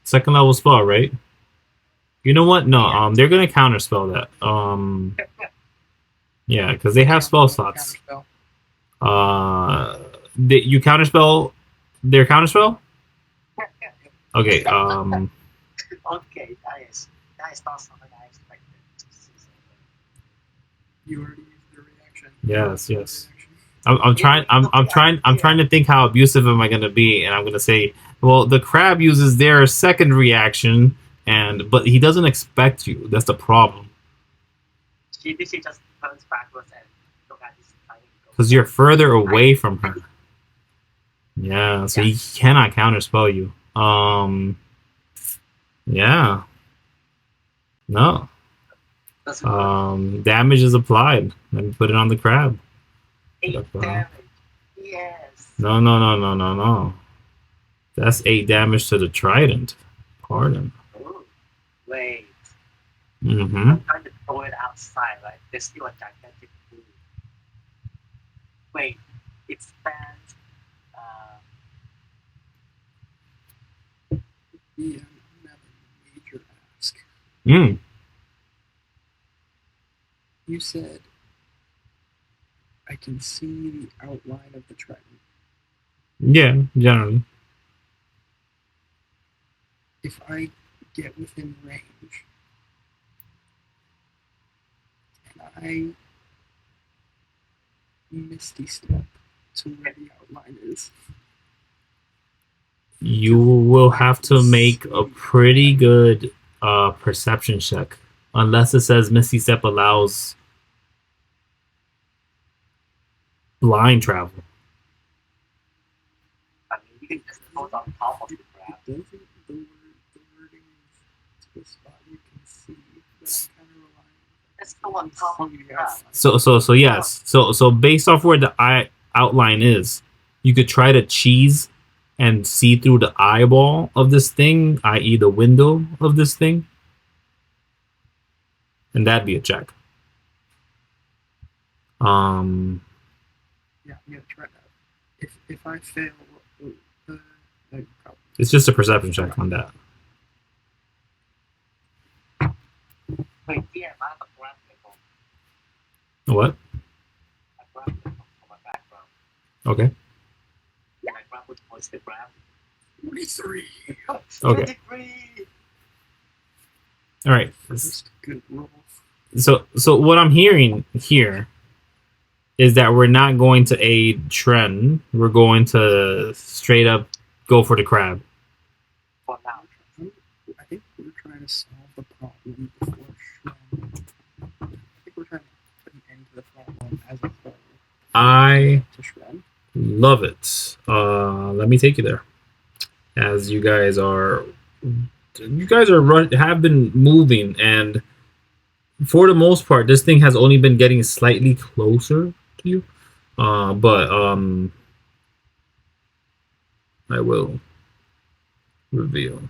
Second level spell, right? You know what? No, Yeah. they're gonna counterspell that. Yeah, because they have spell slots. Counterspell. You counterspell their counterspell. Okay. Okay, that is not something I expected to see. You already used the reaction. Yes, yes. I'm trying. I'm trying to think how abusive am I gonna be, and I'm gonna say, well, the crab uses their second reaction, but he doesn't expect you. That's the problem. She just turns backwards and look at this tiny. Because you're further away from her. Yeah, so he cannot counterspell you. Yeah. No. Damage is applied. Let me put it on the crab. 8 damage. Yes. No. That's 8 damage to the trident. Pardon. Ooh, wait. Mm-hmm. I'm trying to throw it outside, right? There's still a gigantic pool. Wait, it spans. Yeah, I'm gonna have a major ask. You said I can see the outline of the trident. Yeah, generally. If I get within range, can I misty step to where the outline is? You will have to make a pretty good perception check. Unless it says Misty Step allows blind travel. I mean, you can just put on top of the crab. The wording is to a spot you can see, but I'm kind of relying. Let's go on top of the crab. So yes. So based off where the outline is, you could try to cheese and see through the eyeball of this thing, i.e. the window of this thing. And that'd be a check. Yeah, I'm gonna try that. If I fail, it's just a perception check on that. Wait, yeah, I have a grab pickle. What? A grab pickle for my background. Okay. My grab would voice the grab. 43. Okay. All right. First good roll. So what I'm hearing here is that we're not going to aid Tren. We're going to straight up go for the crab. For now. I think we're trying to solve the problem before Shren. I think we're trying to put an end to the problem as a whole. I To Shren. love it. Let me take you there. As you guys have been moving, and for the most part, this thing has only been getting slightly closer to you. But I will reveal.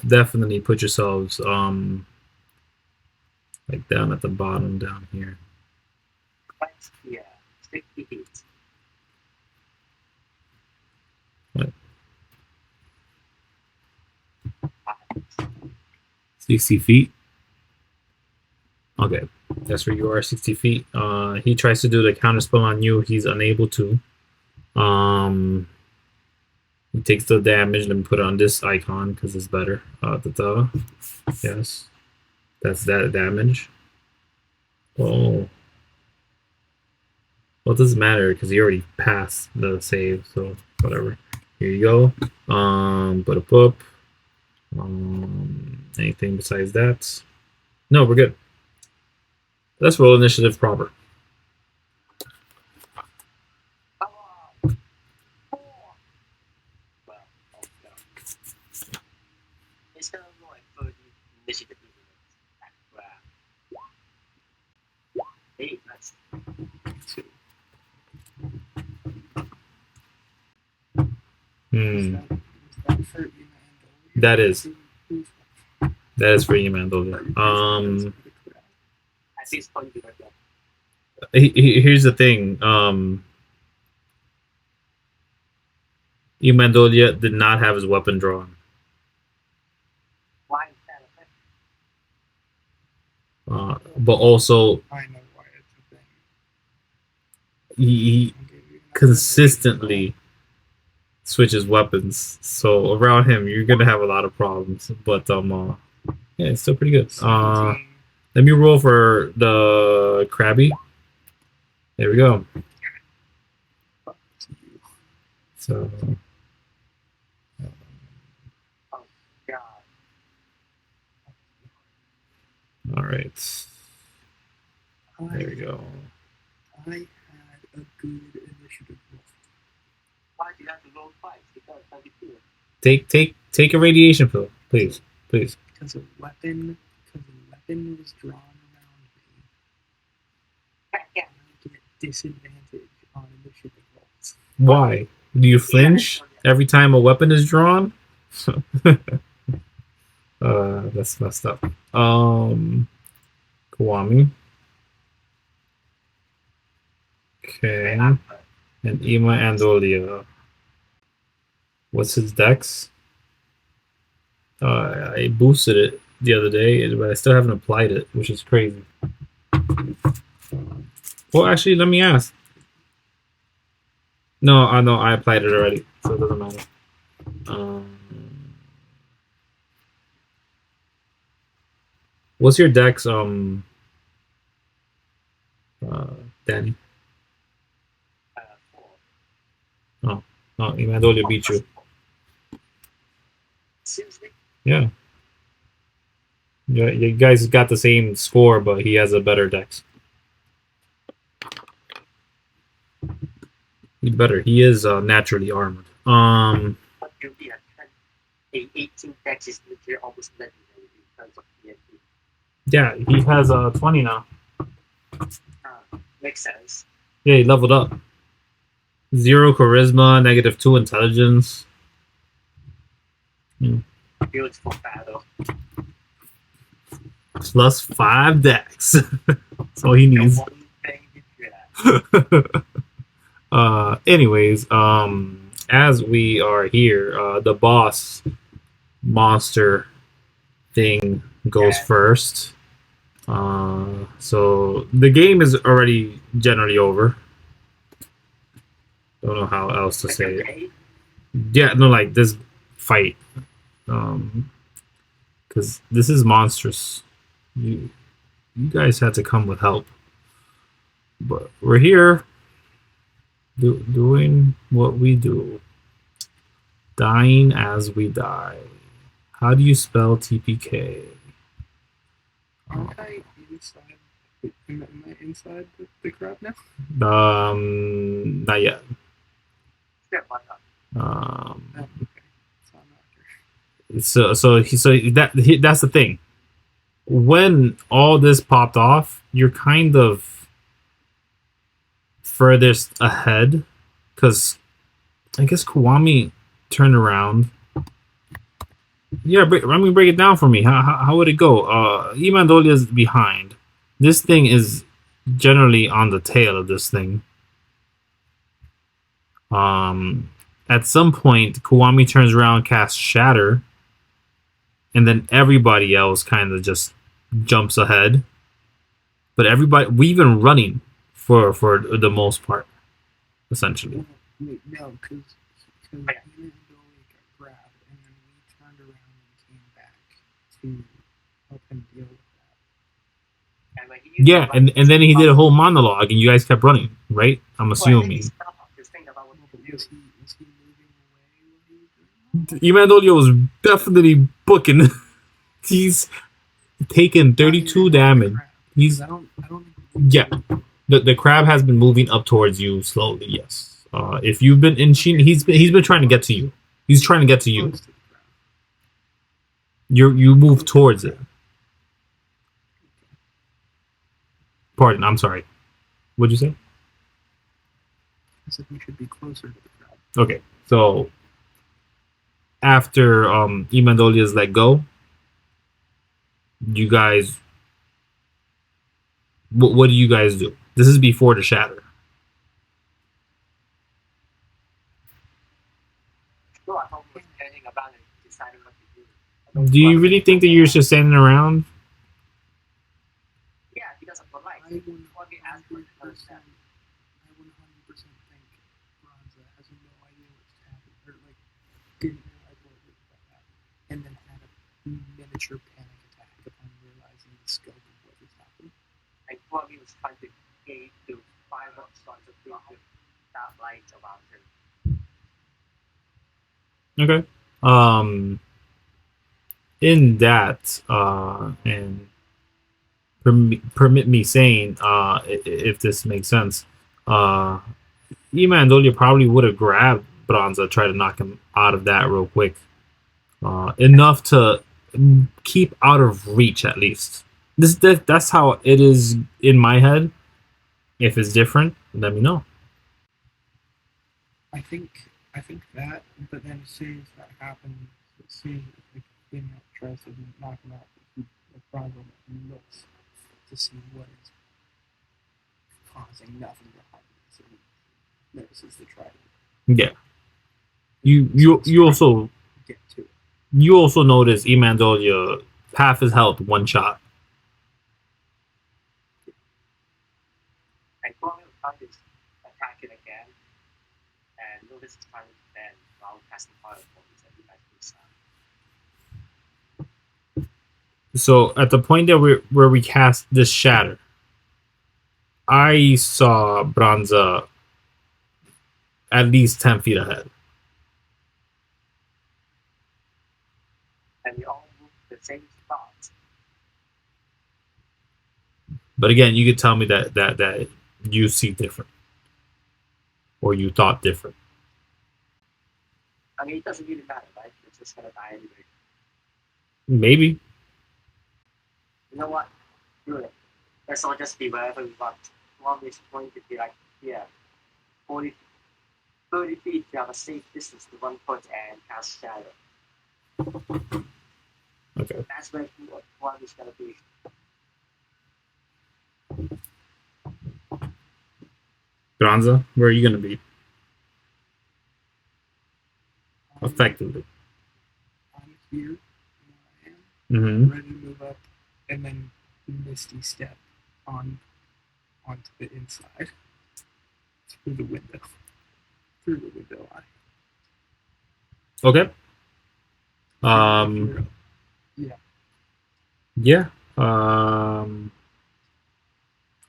Definitely put yourselves like down at the bottom down here. Yeah, 60 feet. What? 60 feet. Okay, that's where you are. 60 feet. He tries to do the counter spell on you. He's unable to. He takes the damage. Let me put it on this icon because it's better. Yes, that's that damage. Oh, well, it doesn't matter because he already passed the save. So whatever. Here you go. Put a up. Anything besides that? No, we're good. Let's roll initiative proper. That is. That is for you, Mandolia. At this point, we are dead. Here's the thing. Mandolia did not have his weapon drawn. Why is that a thing? But also I know why it's a thing. he I'll give you another consistently switches weapons. So around him, you're gonna have a lot of problems. But yeah, it's still pretty good. 17. Let me roll for the Krabby. There we go. So God. all right. There we go. I had a good initiative roll. Why did I have to roll twice? Because 32. Take a radiation pill, please. Because a weapon was drawn around me. Yeah. I get disadvantage on initiative rolls. Why? Do you flinch every time a weapon is drawn? That's messed up. Kuwami. Okay. And Ima Andolia. What's his dex? I boosted it the other day, but I still haven't applied it, which is crazy. Well, actually, let me ask. No, I applied it already, so it doesn't matter. What's your dex, Danny? 4. Oh, Imandolia beat you. Seriously? Yeah. You guys got the same score, but he has a better dex. He's better. He is naturally armored. But you'll be a 18 dex is literally almost legendary in terms of PNP. Yeah, he has 20 now. Makes sense. Yeah, he leveled up. 0 charisma, -2 intelligence. Built for battle. +5 dex. That's all he The needs. one thing you have. Anyways, as we are here, the boss monster thing goes Yeah. first. So the game is already generally over. Don't know how else to Like say a it. raid? Yeah, no, like this fight. Because this is monstrous. You guys had to come with help. But we're here doing what we do. Dying as we die. How do you spell TPK? Aren't I inside? Am I inside the crowd now? Not yet. Yeah, why not? Oh, okay. So I'm not So sure. that's the thing. When all this popped off, you're kind of furthest ahead, because I guess Kuwami turned around. Yeah, let me break it down for me. How would it go? Imandolia is behind. This thing is generally on the tail of this thing. At some point, Kuwami turns around, casts Shatter, and then everybody else kind of just jumps ahead. But we've been running for the most part, essentially. Well, wait, no, because he and Dolly got grabbed, and then we turned around and came back to help him deal with that. And when he used Yeah, to and then he did a whole monologue, and you guys kept running, right? I'm Well, I think assuming. he stopped to think about what Well, but to do. was he moving away when he was doing that? Imandolia was definitely booking. He's taken 32 damage. He's I don't think yeah. The crab has been moving up towards you slowly. Yes. If you've been inching, he's been trying to get to you. He's trying to get to you. close to the crowd. You move towards it. Pardon. I'm sorry. What'd you say? I said we should be closer to the crowd. Okay. So after Imandolia's let go, you guys, what do you guys do? This is before the shatter. So I thought we were turning about and deciding what to do. I don't Do you want- really think that you're just standing around? Yeah, because of the light. I 100%, What we asked for the first step. I 100% think Branza has no idea what's happening, or like didn't realize what was about to happen, and then had a miniature panic attack upon realizing the scope of what was happening. And Kuwami was trying to gauge to find what sorts of things with that light around him. Okay. In that, and permit me saying, if this makes sense, Imandolia probably would have grabbed Bronza, tried to knock him out of that real quick, enough to keep out of reach at least. That's how it is in my head. If it's different, let me know. I think that, but then as soon as that happens, as soon as like Inkarnate tries to knock him out, the problem looks to see what is causing nothing to happen. So he notices the trident. Yeah. You also get to it. You also notice Imandolia half his health, one shot. And Kuwami will try to attack it again. And notice it's trying to bend while casting fire points at the back of his side. So at the point that where we cast this shatter, I saw Branza at least 10 feet ahead. And we all move to the same spot. But again, you could tell me that you see different, or you thought different. I mean, it doesn't really matter, right? It's just gonna die anyway. Maybe. You know what? Do it. Let's all just be wherever we want. One is going to be like here, 40, 30 feet. You have a safe distance to one foot and cast shadow. Okay. That's where one is gonna be. Branza, where are you gonna be? Effectively. I'm here, where I am, Mm-hmm. ready to move up, and then misty step onto the inside through the window eye. Okay. Yeah. Yeah.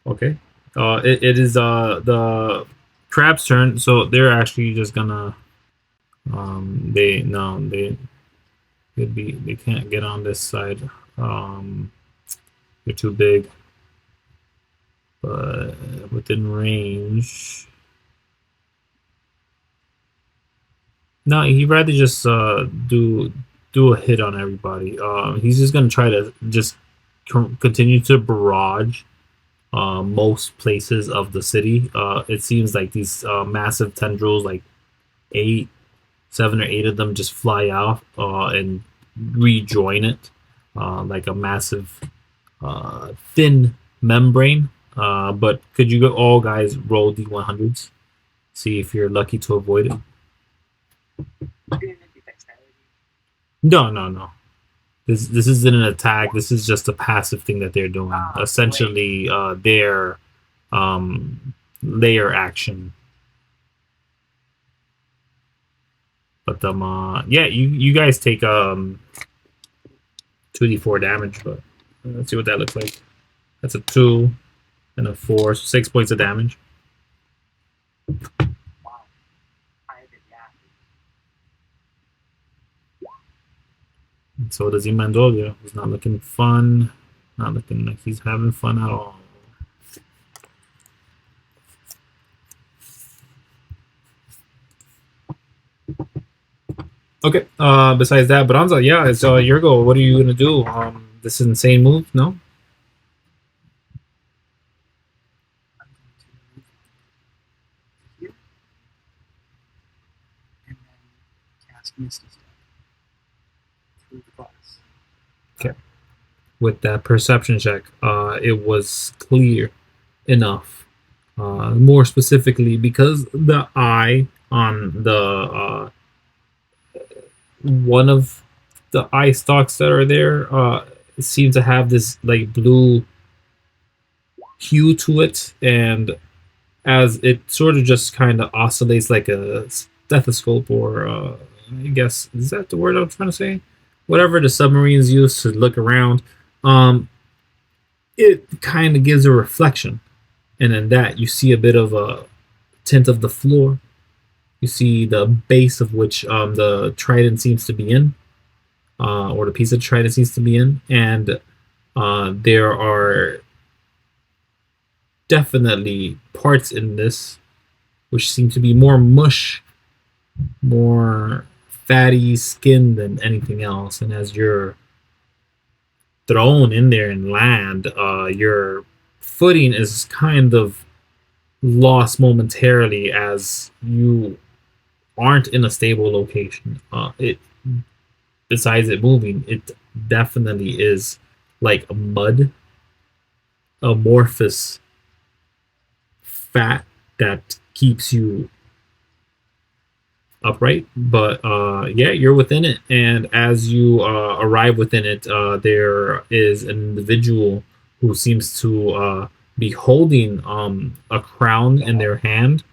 Okay. It is the crab's turn, so they're actually just gonna they can't get on this side. They're too big. But within range. No, he'd rather just do a hit on everybody. He's just gonna try to just continue to barrage most places of the city. It seems like these massive tendrils, like 7 or 8 of them, just fly out and rejoin it, like a massive thin membrane. But could you all guys roll D100s? See if you're lucky to avoid it. No. This isn't an attack. This is just a passive thing that they're doing. Essentially, their layer action. But yeah, you guys take 2d4 damage. But let's see what that looks like. That's a 2 and a 4, so 6 points of damage. And so does Imandolia. He's not looking fun. Not looking like he's having fun at all. Okay. Besides that, Branza, yeah, it's your go. What are you gonna do? This insane move? No. I'm going to move here and then cast Misty Step through the glass. with that perception check, it was clear enough. More specifically, because the eye on the one of the eye stalks that are there seem to have this like blue hue to it, and as it sort of just kind of oscillates like a stethoscope, or I guess is that the word I'm trying to say? Whatever the submarines use to look around, it kind of gives a reflection, and in that you see a bit of a tint of the floor. You see the base of which the trident seems to be in, or the piece of trident seems to be in, and there are definitely parts in this which seem to be more mush, more fatty skin than anything else. And as you're thrown in there and land, your footing is kind of lost momentarily as you aren't in a stable location. It besides it moving, it definitely is like a mud, amorphous fat that keeps you upright. But yeah, you're within it, and as you arrive within it, there is an individual who seems to be holding a crown in their hand,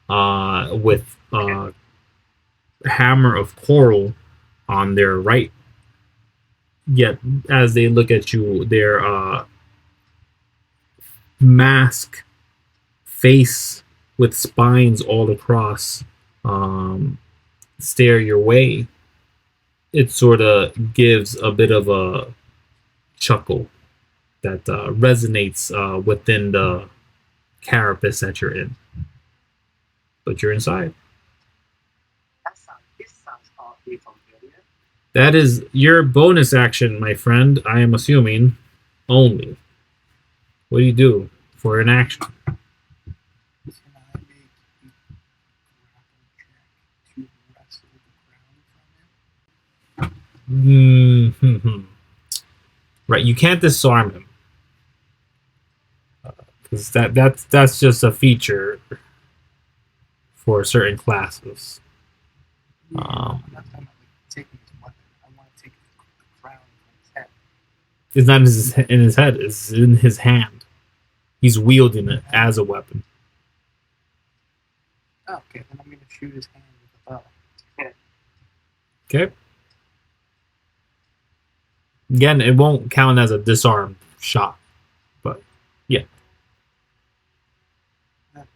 with a hammer of coral on their right. Yet as they look at you, their mask face with spines all across stare your way. It sort of gives a bit of a chuckle that resonates within the carapace that you're in. But you're inside. This sounds awfully familiar. That is your bonus action, my friend. I am assuming only. What do you do for an action? Can I make a grapple check to wrestle the crown from him? Right, you can't disarm him because that's just a feature for certain classes. Yeah, I'm not talking about like taking his weapon. I want to take the crown from his head. It's not in his head; it's in his hand. He's wielding it as a weapon. Oh, okay, then I'm going to shoot his hand with a bow. Okay. Again, it won't count as a disarm shot, but yeah. I'm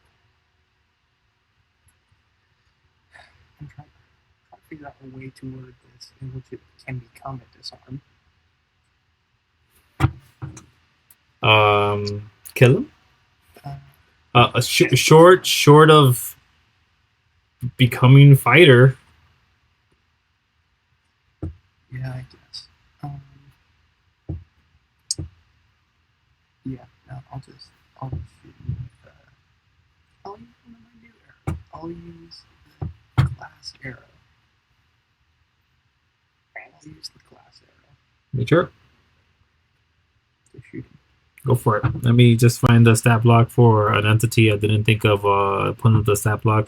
trying to figure out a way to word this in which it can become a disarm. Kill him. Short of becoming fighter. Yeah, I guess. Yeah, no, I'll just shoot you with I'll use one of my new arrows. I'll use the glass arrow. I'll use the glass arrow Sure. to shoot him. Go for it. Let me just find the stat block for an entity I didn't think of putting up the stat block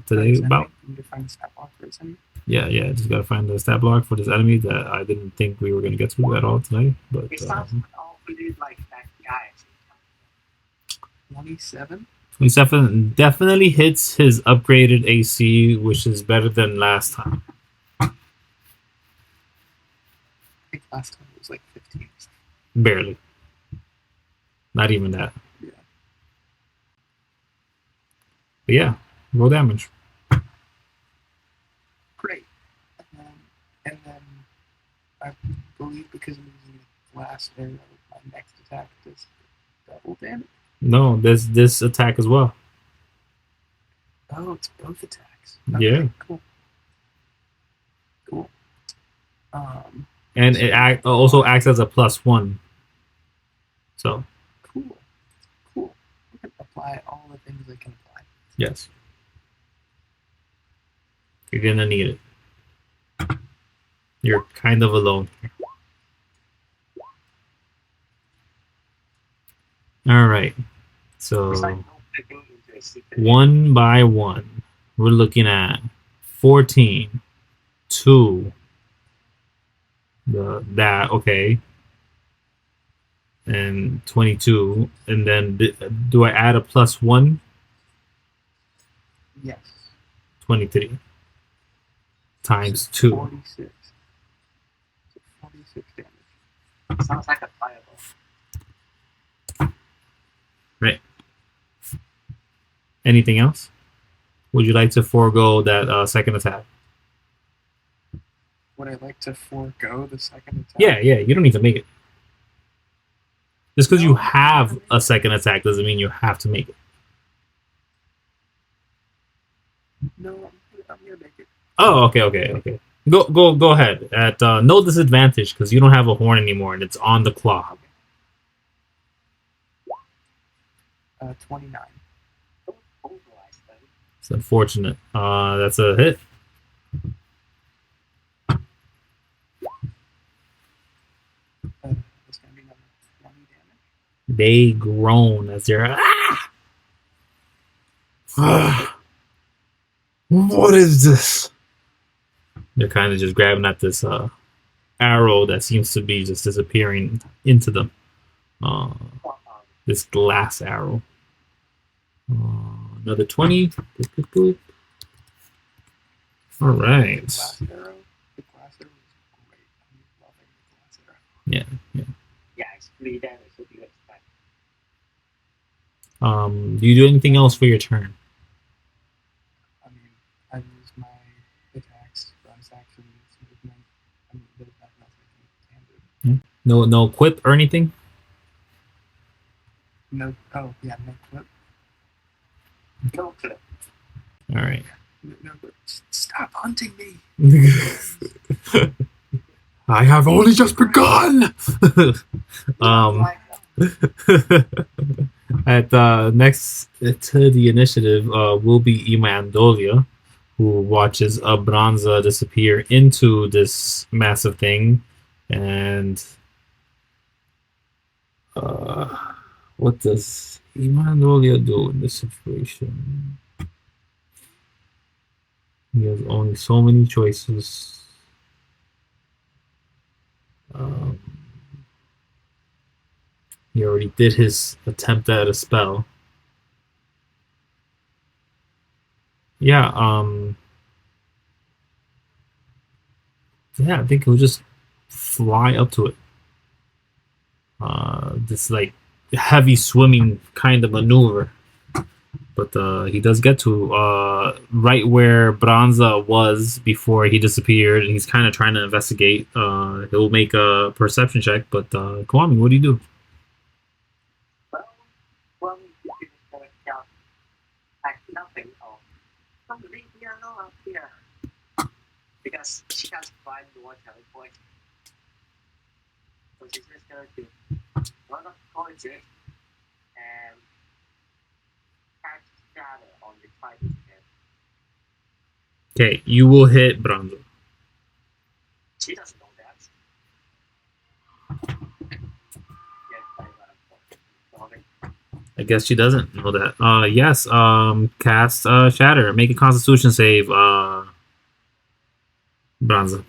today about. You need to find the stat block for this enemy. Yeah, just gotta find the stat block for this enemy that I didn't think we were gonna get to at all tonight. But It sounds awfully like that guy. 27. 27 definitely hits his upgraded AC, which is better than last time. I think last time it was like 15. Barely. Not even that. Yeah. But yeah, roll damage. Great. And then I believe because I'm using the glass arrow, my next attack does double damage. No, this attack as well. Oh, it's both attacks. Yeah. Cool. And it also acts as a +1. So. Cool. I can apply all the things I can apply. Yes. You're gonna need it. You're kind of alone here. All right. It's like So no clicking into a secret. one by one, we're looking at 14, 2, that okay, and 22, and then do I add a +1? Yes. 23 times 2. 46. So 46 damage. Sounds like a fireball. Right. Anything else? Would you like to forego that second attack? Would I like to forego the second attack? Yeah, you don't need to make it. Just because you No, have a second attack doesn't mean you have to make it. No, I'm gonna make it. Oh, okay. Go ahead. At no disadvantage because you don't have a horn anymore and it's on the claw. 29. Don't override them. It's unfortunate. That's a hit. It's gonna be another 20 damage. They groan as they're what is this? They're kind of just grabbing at this arrow that seems to be just disappearing into them. This glass arrow. Another 20. Boop. All right. The glass arrow is great. I'm loving the glass arrow. Yeah. Yeah, it's 3 damage, so you expect. Do you do anything else for your turn? I mean, I use my attacks, bonus actions, movement. I mean, there's nothing else I can do. No quip or anything? No, oh, yeah, no clip. No clip. All right. No, but stop hunting me. I have only just begun. At next to the initiative will be Imandolia, who watches a Branza disappear into this massive thing, and what does Imandolia do in this situation? He has only so many choices. He already did his attempt at a spell. Yeah, I think he'll just fly up to it. This like heavy swimming kind of maneuver. But he does get to right where Branza was before he disappeared, and he's kind of trying to investigate. He'll make a perception check, but Kuwami, what do you do? Well, you can point out like nothing or somebody here, no up here. Because she has find more teleport. So she's just going to run up towards it and catch shadow on the fighting head. Okay, you will hit Branza. She doesn't know that. I guess she doesn't know that. Yes. Cast Shatter. Make a Constitution save. Branza.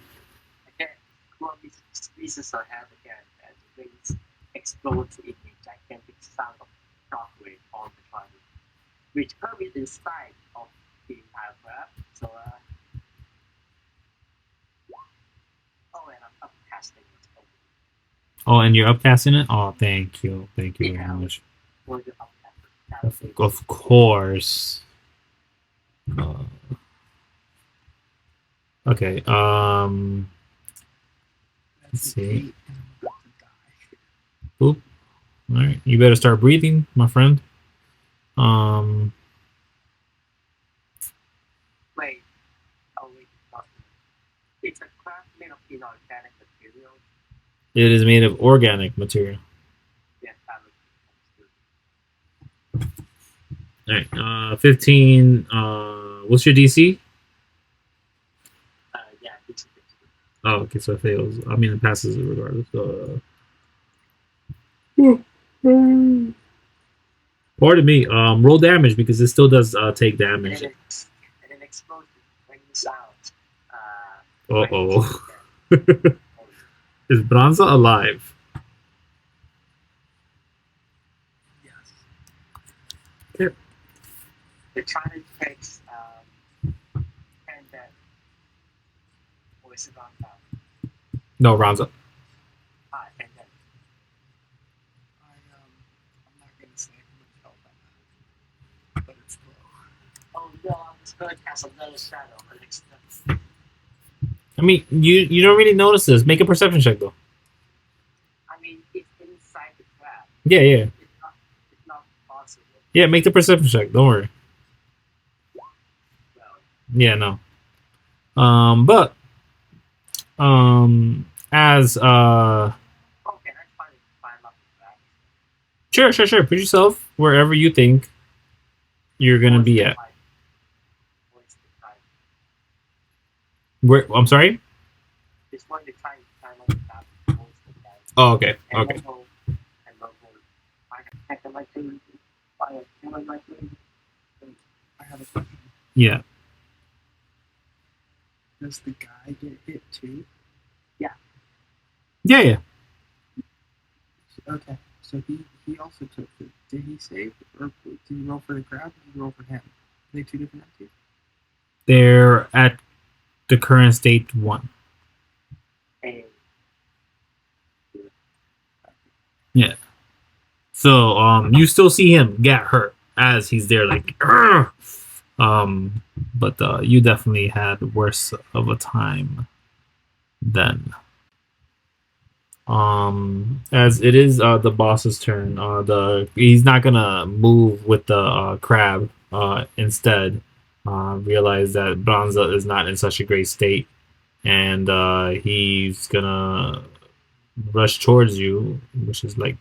Okay, Kuwami squeezes her hand again and the wings explode to emit gigantic sound of shockwave on the triangle, which permeates inside of the entire crab. So, oh, and I'm upcasting it. Oh, and you're upcasting it? Oh, thank you. Thank you very much. For the upcast. Of course. Okay. Let's see. Boop. All right. You better start breathing, my friend. Wait. Oh, wait. It's a craft made of inorganic material. It is made of organic material. Yes, All right. 15. What's your DC? yeah, it's Oh, okay. So it fails. I mean, it passes regardless. Pardon me. Roll damage because it still does take And damage. then explosion rings out. Uh-oh. 19. Is Branza alive? Yes. The challenge takes 10 damage. Or is it on top? No, Branza. 10 damage. I'm not gonna say how much health I have, but it's low. Oh no, I was gonna cast another shadow for next time. I mean, you don't really notice this. Make a perception check though. I mean, it's inside the crab. Yeah, yeah, It's not possible. yeah. Make the perception check. Don't worry. Well, Yeah, no. But as okay, that's fine. Climb up the crab. sure. Put yourself wherever you think you're gonna be at. What's the time? Where? I'm sorry. This one, the time on the top. What's the time? Oh, okay. And Okay. logo. I have my team. I have my team. I have a question. Yeah. Does the guy get hit too? Yeah. Okay, so he also took it. Did he save, or did he roll for the crowd? Or did he roll for him? Are they two different entities? They're at the current state 1. And So you still see him get hurt as he's there, like, "Argh!" But you definitely had worse of a time then. As it is the boss's turn, he's not gonna move with the crab. Instead, realize that Branza is not in such a great state, and he's gonna rush towards you, which is like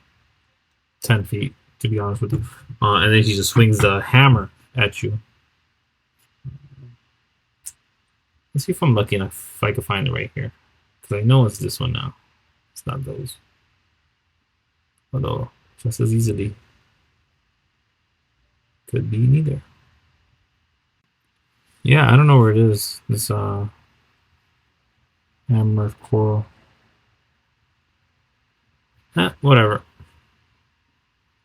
10 feet, to be honest with you. And then he just swings the hammer at you. Let's see if I'm lucky enough if I can find it right here, because I know it's this one now. It's not those. Although, just as easily could be neither. Yeah, I don't know where it is. This hammer of coral. Whatever.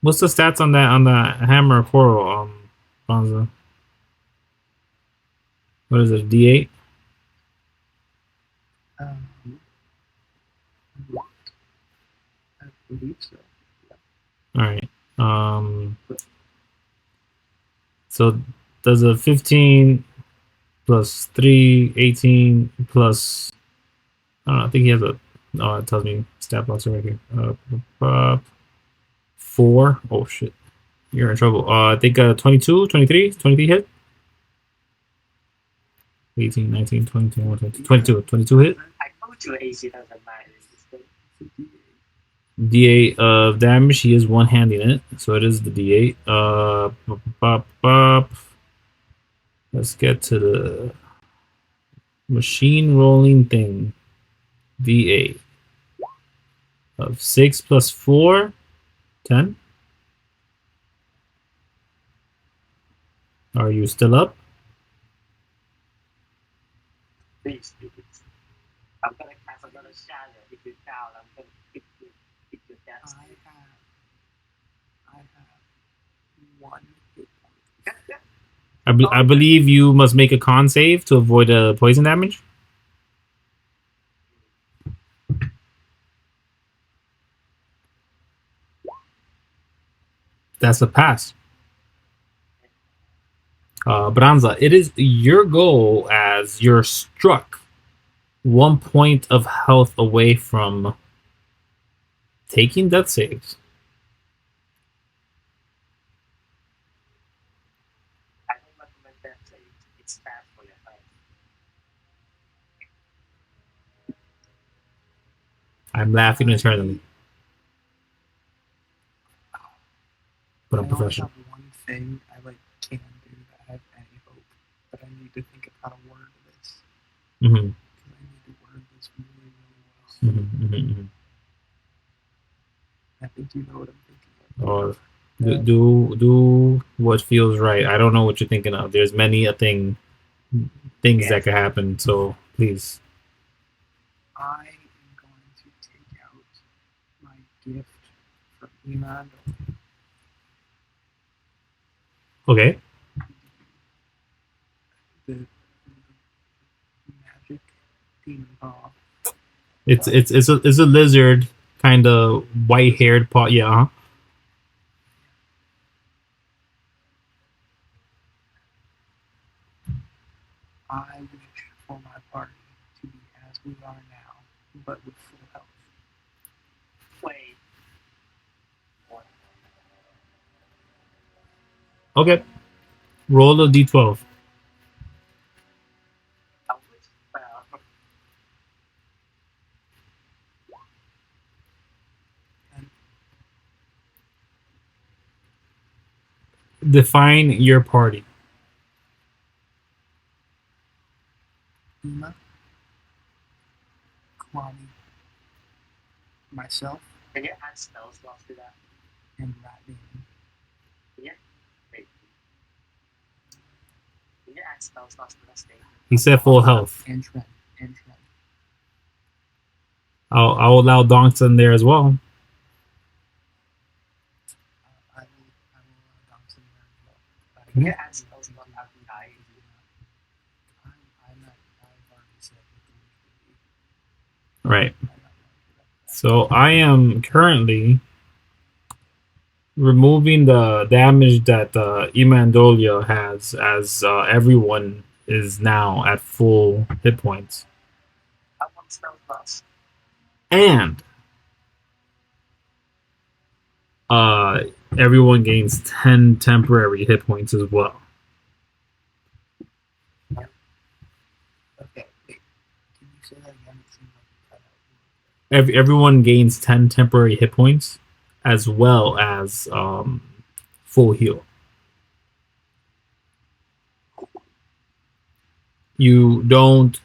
What's the stats on that hammer of coral, Bonza? What is it? D8? I believe so. All right. So does a 15 plus 3, 18 plus, I don't know, I think he has a, oh, it tells me stat blocks are right here. 4. Oh shit. You're in trouble. I think 22, 23 hit. 18, 19, 20, 21, 22. 22 hit. I told you AC doesn't matter. D8 of damage. He is one-handing it, so it is the D8. Let's get to the machine rolling thing. D8 of 6 plus 4, 10. Are you still up? Please, I'm gonna cast another shadow. If you're down, I'm gonna kick your death. I have 1 hit point. I believe you must make a con save to avoid poison damage. That's a pass. Branza, it is your goal as you're struck 1 point of health away from taking death saves. I don't recommend death saves. It's bad for your health. I'm laughing internally, but I'm I only professional. have one thing I can do that I have any hope, but I need to think of how to word this. Mm-hmm. I need to word this really well. Mm-hmm. I think you know what I'm thinking of. Do what feels right. I don't know what you're thinking of. There's many things Yeah. that could happen. So please. I am going to take out my gift from Iman, Okay. the magic demon paw. It's a lizard, kind of white haired paw. Yeah. Uh-huh. I wish for my party to be as we are now, but with full health. Wait. What? Okay. Roll a d12. I wish. Well, Define your party. Uma, Kuwami, myself, can you add spell slots to that? and Rat Demon. Wait. Can you add spell slots to that state? He said full health. And Trent. And Trent. I'll allow Donks in there as well. I will dance in there as well. Can you add spell slots after dying? I've already said what the wish would be. Right. I'm not going to that. So I am currently removing the damage that Imandolia has, as everyone is now at full hit points, I want spell slots. and everyone gains 10 temporary hit points as well. Okay. Wait. Can you say that again? It seems like you cut out. Everyone gains 10 temporary hit points, as well as full heal. You don't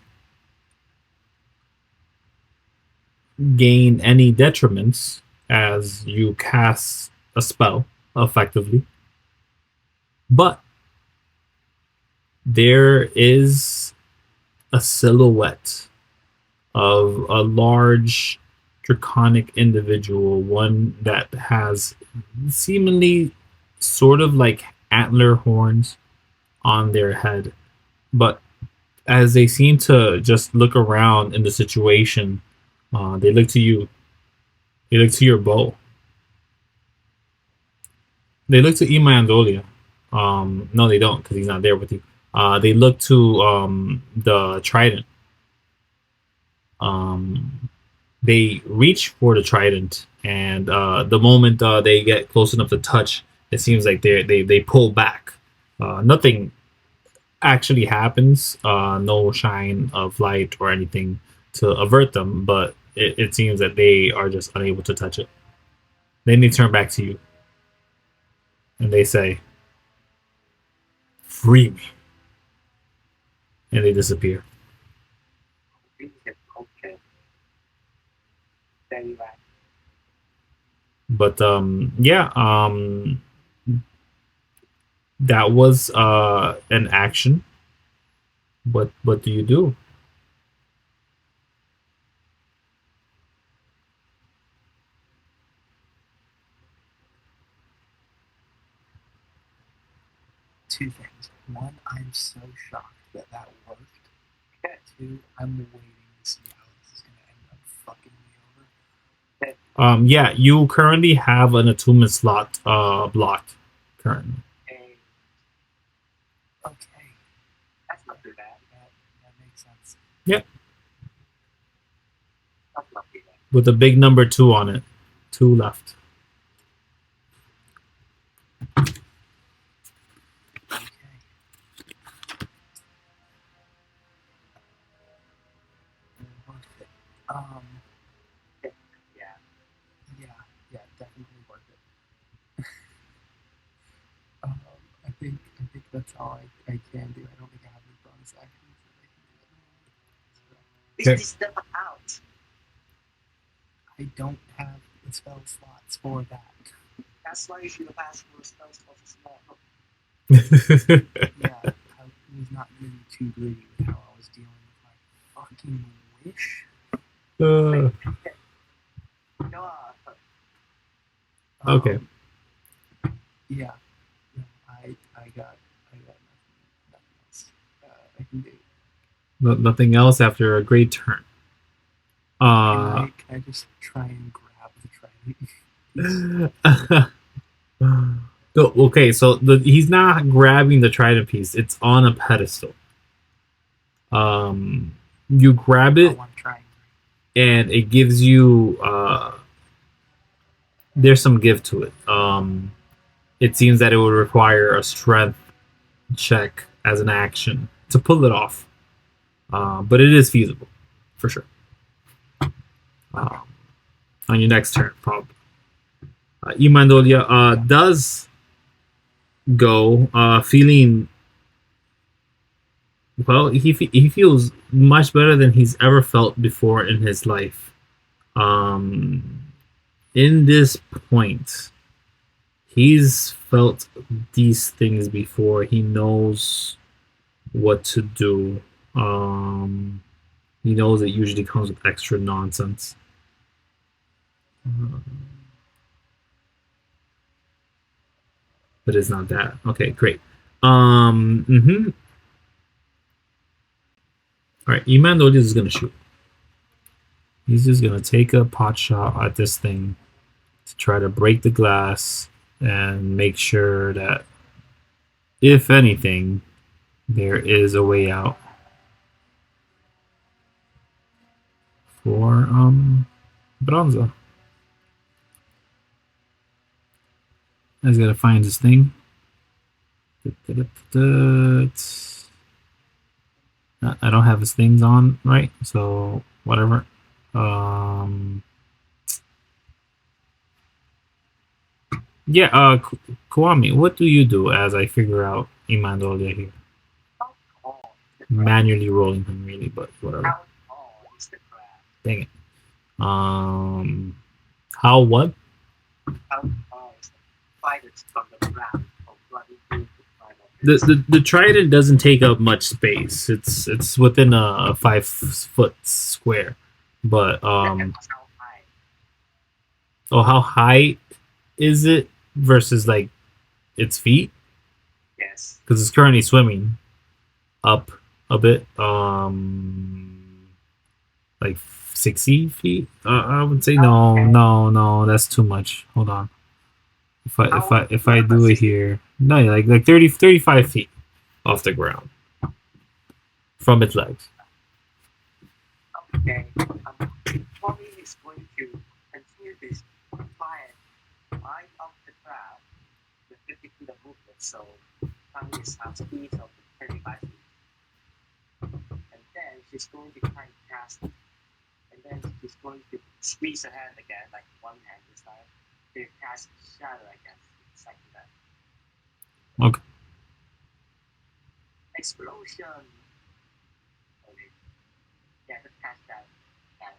gain any detriments as you cast a spell effectively, but there is a silhouette of a large draconic individual, one that has seemingly sort of like antler horns on their head, but as they seem to just look around in the situation, they look to you. They look to your bow. They look to Imandolia. No, they don't, because he's not there with you. They look to the trident. They reach for the trident, and the moment they get close enough to touch, it seems like they pull back. Nothing actually happens. No shine of light or anything to avert them, but it seems that they are just unable to touch it. Then they turn back to you, and they say, "Free me," and they disappear. Okay. Very bad. But yeah, that was an action. What do you do? Two things. One, I'm so shocked that worked. Two, I'm waiting to see how this is going to end up fucking me over. Yeah, you currently have an attunement slot blocked currently. And Okay. that's not too bad. That makes sense. Yep. That's not too bad. With a big number 2 on it. 2 left. Okay. Worth it. Yeah. Yeah, definitely worth it. I think that's all I can do. I don't think I have any bonus actions that I can do. So, Okay. This is never out. I don't have the spell slots for that. That's why you should have asked for a spell slot for small. Yeah, I was not getting too greedy with how I was dealing with my fucking wish. Uh, No, Okay. Yeah. No, I got nothing else I can do. Nothing else after a great turn. Can I just try and grab the trident? Okay, so he's not grabbing the trident piece. It's on a pedestal. You grab it, Oh, I'm trying. and it gives you. There's some give to it. It seems that it would require a strength check as an action to pull it off, but it is feasible, for sure. On your next turn, probably. Imandolia does go feeling well. He feels much better than he's ever felt before in his life. In this point, he's felt these things before. He knows what to do. He knows it usually comes with extra nonsense. But it's not that. Okay, great. All right, Imandolia is gonna shoot. He's just gonna take a pot shot at this thing to try to break the glass and make sure that, if anything, there is a way out for Branza. He's gotta find this thing. I don't have his things on, right? So whatever. Yeah, Kuwami, what do you do as I figure out Imandolia here? Manually rolling him, really, but whatever. how tall is the crab? Dang it. How what? How tall is the fighters from the ground? Or bloody blue to find out? The trident doesn't take up much space. It's within a 5-foot square, but That's how high. oh, how high is it versus like its feet? Yes. Because it's currently swimming up a bit, like 60 feet. I would say no, Okay. no, that's too much. Hold on. If I do it here, no, like 35 feet off the ground from its legs. Okay. Tommy is going to continue this fire right off the crowd with 50 feet of movement. So Tommy is half speed of 35 feet. And then she's going to try and cast it. And then she's going to squeeze her hand again, like one hand this time. To cast shadow, I guess. It's like that. Okay. Explosion! Okay. Yeah, just cast that. Shadow.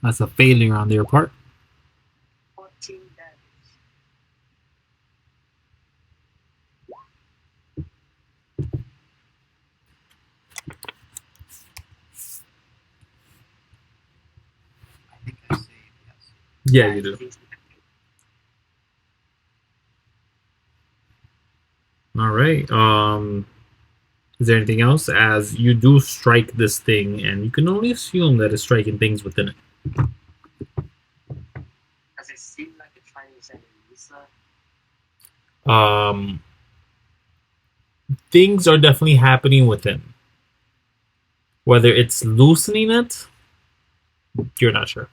That's a failure on their part. 14 damage. I think I saved, yes. Yeah, you do. All right. Is there anything else? As you do strike this thing, and you can only assume that it's striking things within it. Does it seem like a Chinese enemy? Things are definitely happening within. Whether it's loosening it, you're not sure.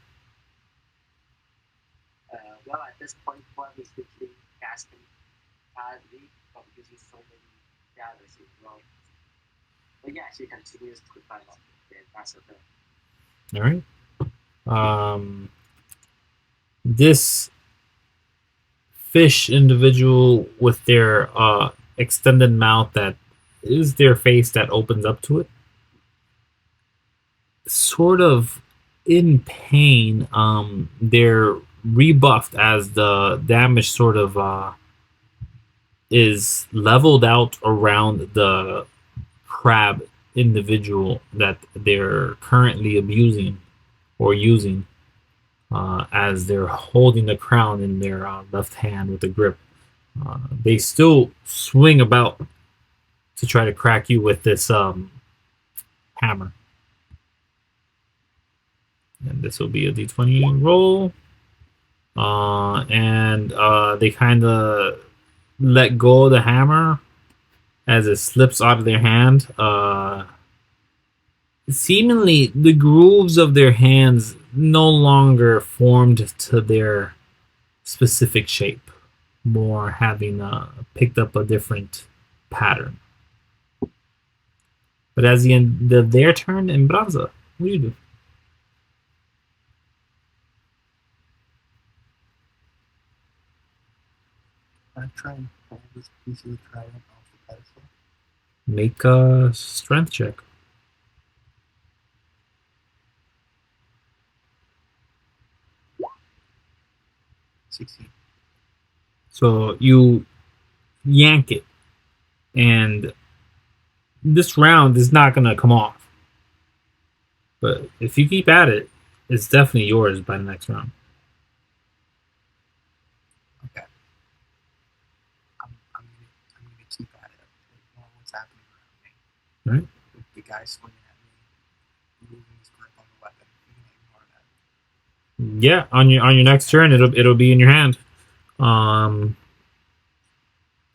Well, at this point, one is literally casting badly from using so many shadows in row. But yeah, she continues to climb up the faster turn. All right. This fish individual with their extended mouth that is their face that opens up to it, sort of in pain. Their rebuffed as the damage sort of is leveled out around the crab individual that they're currently abusing or using, as they're holding the crown in their left hand with a grip. They still swing about to try to crack you with this hammer. And this will be a d20 roll. And they kind of let go of the hammer as it slips out of their hand. Seemingly, the grooves of their hands no longer formed to their specific shape, more having picked up a different pattern. But as the end of their turn in Branza, what do you do? I try and pull this piece of the trident off the pedestal. Make a strength check. 16. So you yank it, and this round is not gonna come off. But if you keep at it, it's definitely yours by the next round. Okay. I'm gonna keep at it. Ignore what's happening around me. Right. If the guy's swinging at me, moving his grip on the weapon, I'm gonna ignore that. Yeah, on your next turn, it'll be in your hand. All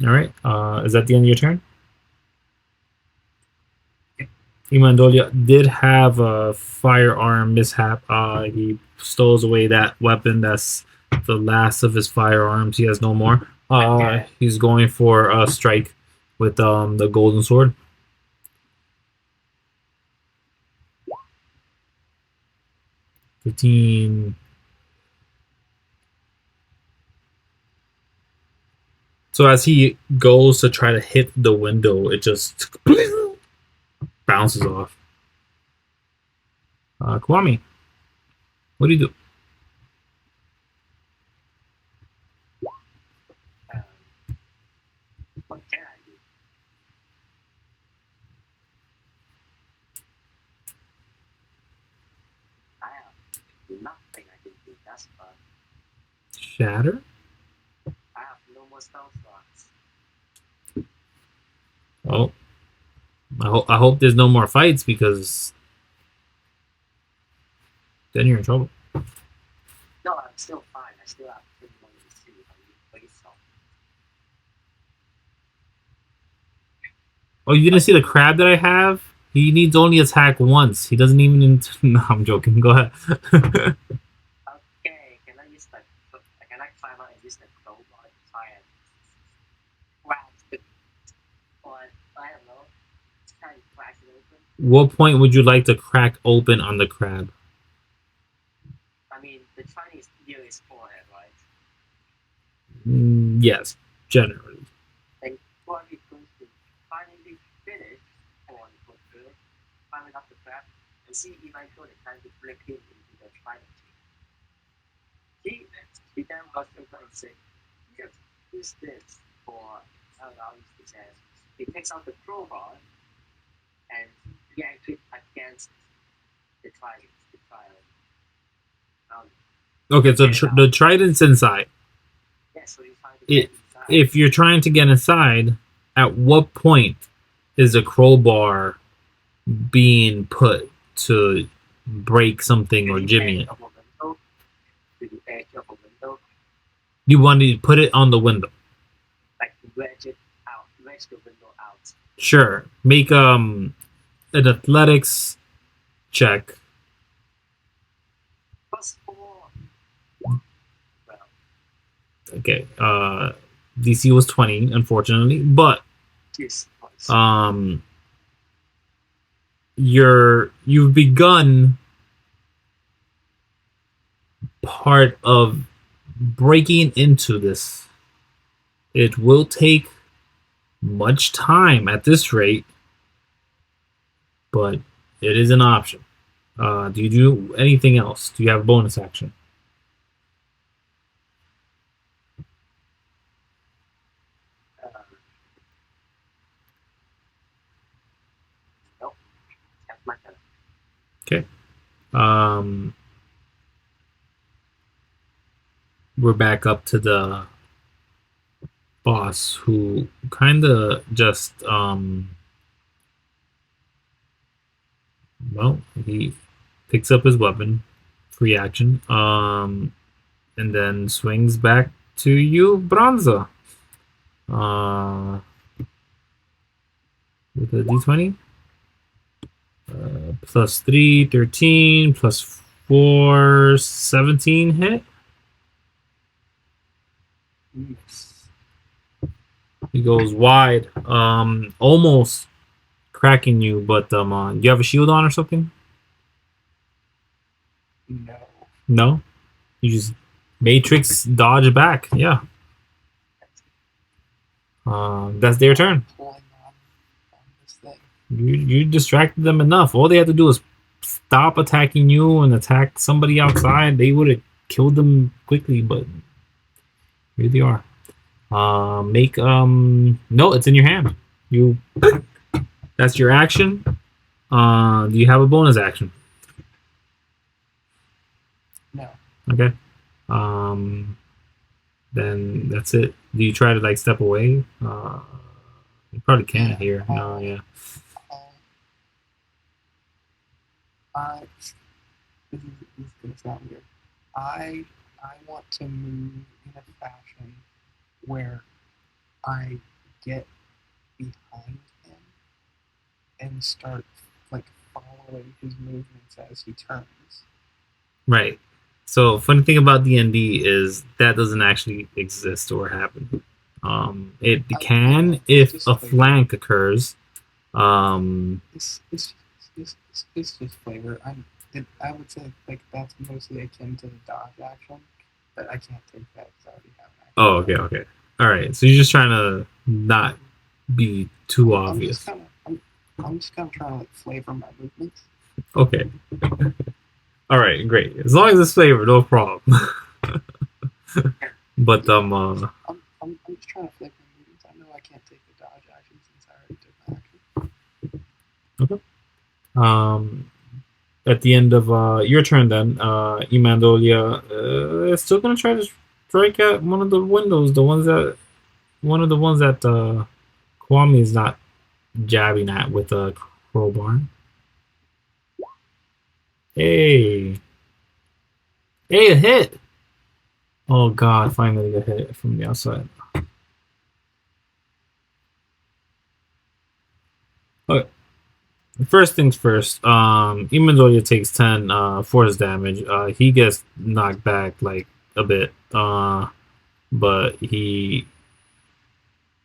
right. Is that the end of your turn? Yeah. Imandolia did have a firearm mishap. He stows away that weapon. That's the last of his firearms. He has no more. He's going for a strike with the golden sword. $15. So as he goes to try to hit the window, it just bounces off. Kuwami, what do you do? What can I do? I have nothing I can do. That's fun. Shatter? I have no more spell slots. Oh, I hope there's no more fights, because then you're in trouble. No, I'm still fine. I still have 10 more to see if I can play something. Oh, you didn't see the crab that I have? He needs only attack once. He doesn't even need to... No, I'm joking. Go ahead. Okay, can I use like can I climb out and use the crowbar to try and crack the or I don't know, try and crack it open? What point would you like to crack open on the crab? I mean, the Chinese deal is forehead, right? Yes, generally. And what we going to finally finish on for good, climbing up the crab and see if I show the time to break him into the trident. He then was going to say, yes, use this for I'll use this as he takes out the crowbar and yanks it against the trident. Okay, so the trident's inside. Yeah, so he's trying to get inside. If you're trying to get inside, at what point is a crowbar being put to break something or jimmy it? To the edge of a window, You want to put it on the window. like wedge the window out. Sure. Make an athletics check. +4. Well, Okay. DC was 20, unfortunately, but yes, you've begun part of breaking into this. It will take much time at this rate, but it is an option. Do you do anything else? Do you have a bonus action? Okay. We're back up to the boss who kind of just well, he picks up his weapon, free action, and then swings back to you, Branza. With a d20. Plus 3, 13, plus 4, 17 hit. Yes. He goes wide, almost cracking you, but do you have a shield on or something? No. No? You just matrix dodge back. Yeah. That's their turn. Pulling on this thing. You distracted them enough. All they had to do was stop attacking you and attack somebody outside. They would have killed them quickly, but here they are. Make no, it's in your hand. You that's your action. Do you have a bonus action? No. Okay. Then that's it. Do you try to like step away? You probably can't here. No, yeah. This is gonna sound weird. I want to move in a fashion where I get behind him and start like following his movements as he turns. Right. So funny thing about D&D is that doesn't actually exist or happen. It can if a flank occurs. It's just flavor. I would say like that's mostly akin to the dodge action, but I can't take that because I already have an action. Oh, okay. All right. So you're just trying to not be too obvious. I'm just kind of trying to like flavor my movements. Okay. All right, great. As long as it's flavor, no problem. But I'm just trying to flavor my movements. I know I can't take the dodge action since I already took my action. At the end of your turn, then Imandolia is still gonna try to strike at one of the windows, one of the ones that Kuwami is not jabbing at with a crowbar. Hey, a hit! Oh God, finally a hit from the outside. Okay. First things first, Imandolia takes 10 force damage. He gets knocked back like a bit, but he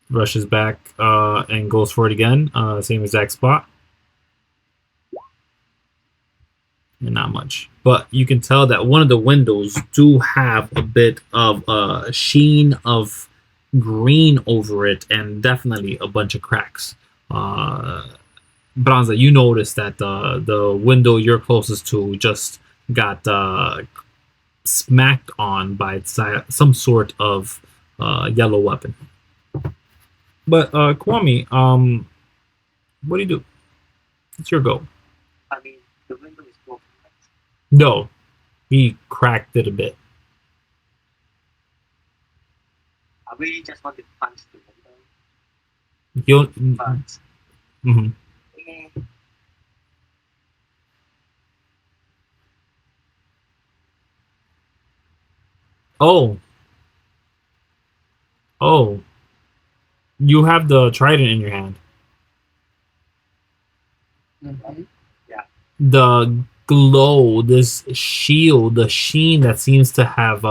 rushes back and goes for it again. Same exact spot. And not much. But you can tell that one of the windows do have a bit of a sheen of green over it and definitely a bunch of cracks. Branza, you notice that the window you're closest to just got smacked on by some sort of yellow weapon. But Kuwami, what do you do? It's your go. I mean, the window is broken. Right? No, he cracked it a bit. I really just want to punch the window. You'll. But Mhm. Oh, you have the trident in your hand. Mm-hmm. The glow, this shield, the sheen that seems to have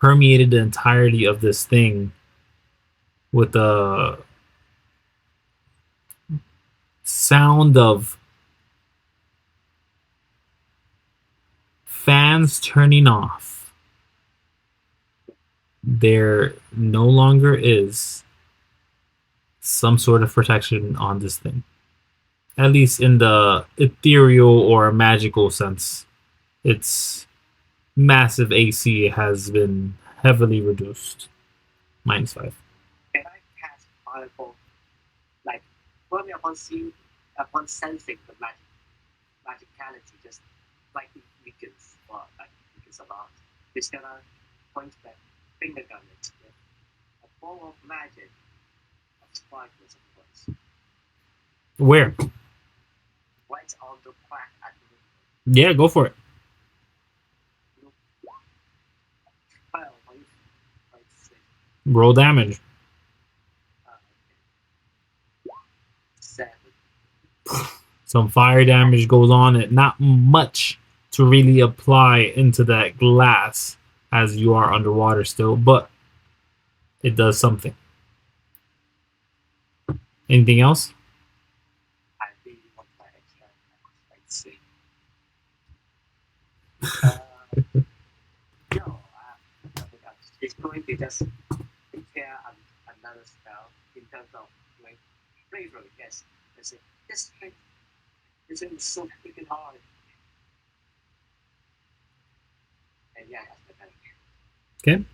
permeated the entirety of this thing with the sound of fans turning off. There no longer is some sort of protection on this thing. At least in the ethereal or magical sense. Its massive AC has been heavily reduced. -5. can I cast fireball? Like, only upon sensing the magic. reality just slightly weakens or like weakens a lot. He's gonna point that finger gun at it. A form of magic of sparkles, of course. Where? Right on the crack at the window. Yeah, go for it. 12, like 6. Roll damage. Okay. 7. Some fire damage goes on it. Not much to really apply into that glass as you are underwater still, but it does something. Anything else? I really want my extra. Let's see. No, nothing else. It's going to just prepare another spell in terms of like flavor. Yes, that's it. This thing is so freaking hard. And yeah, that's the kind Okay.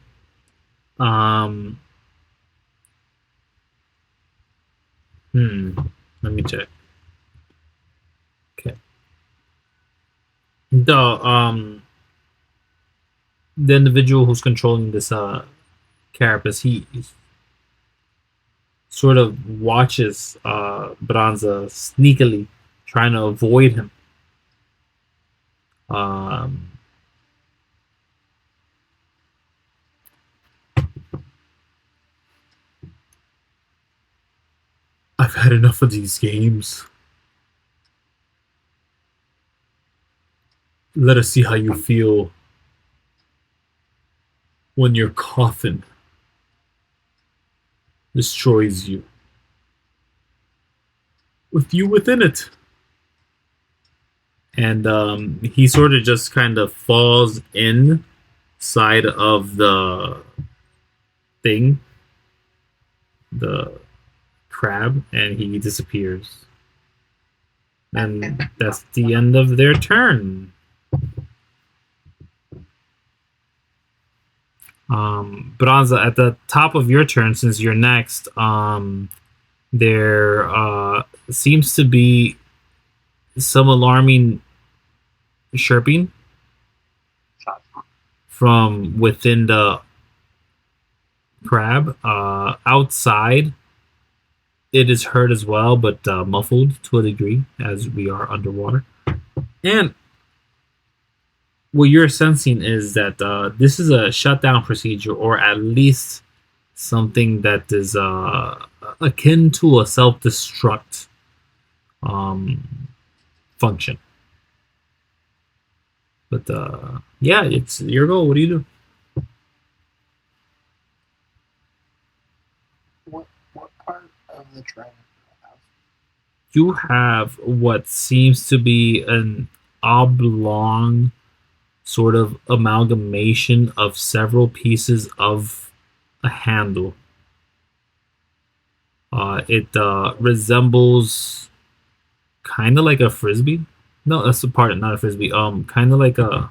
Let me check. Okay. The individual who's controlling this carapace, he sort of watches Branza sneakily trying to avoid him. I've had enough of these games. Let us see how you feel when your coffin destroys you. With you within it. And he sort of just kind of falls inside of the thing, the crab, and he disappears. And that's the end of their turn. Branza, at the top of your turn, since you're next, there seems to be some alarming chirping from within the crab. Outside, it is heard as well, but muffled to a degree as we are underwater. And what you're sensing is that this is a shutdown procedure, or at least something that is akin to a self-destruct function. But yeah, it's your goal. What do you do? What part of the triangle have? You have what seems to be an oblong sort of amalgamation of several pieces of a handle. It resembles kind of like a frisbee. No, that's the part, not a frisbee. Kind of like a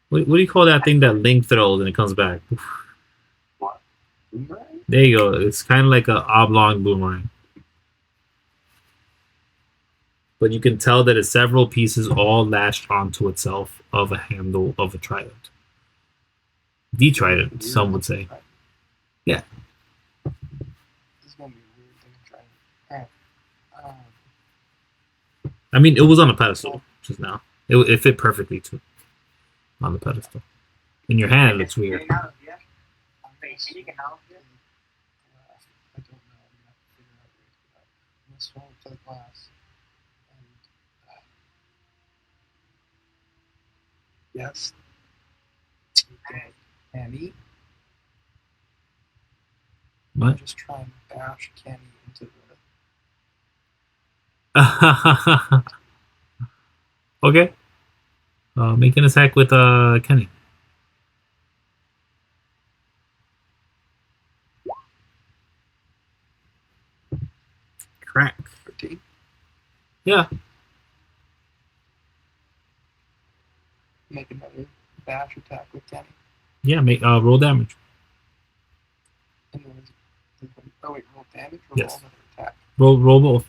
what do you call that thing that Link throws and it comes back? What? Boomerang? There you go. It's kind of like a oblong boomerang. But you can tell that it's several pieces all lashed onto itself of a handle of a trident. The trident, some would say. Yeah. This is gonna be a weird thing to try. Alright. I mean, it was on a pedestal just now. It fit perfectly too on the pedestal. In your hand, it's weird. Getting out of here. Can you get out of here? I don't know. I'm gonna have to figure out ways to that. I'm gonna swim up to the glass. And yes. Okay. Kenny. What? Just try and bash Kenny into the. Okay. Make an attack with Kenny. Crack. 13. Yeah. Make another bash attack with Kenny. Yeah. Make roll damage. And then oh wait, roll damage or Yes. roll another attack? Roll both.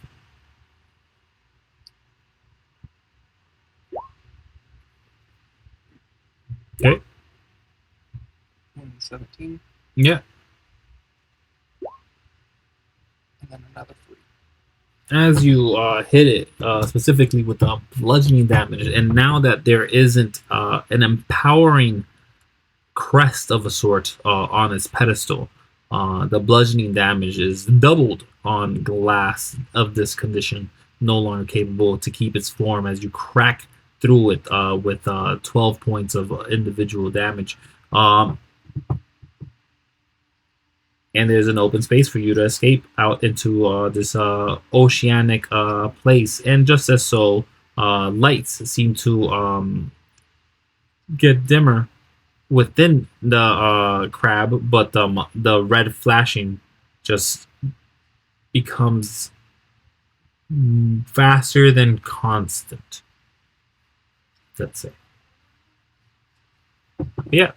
Okay. 17, Yeah. and then another 3. As you hit it specifically with the bludgeoning damage, and now that there isn't an empowering crest of a sort on its pedestal, the bludgeoning damage is doubled on glass of this condition, no longer capable to keep its form as you crack through it with 12 points of individual damage. And there's an open space for you to escape out into this oceanic place. And just as so, lights seem to get dimmer within the crab, but the red flashing just becomes faster than constant. Let's say. Yeah.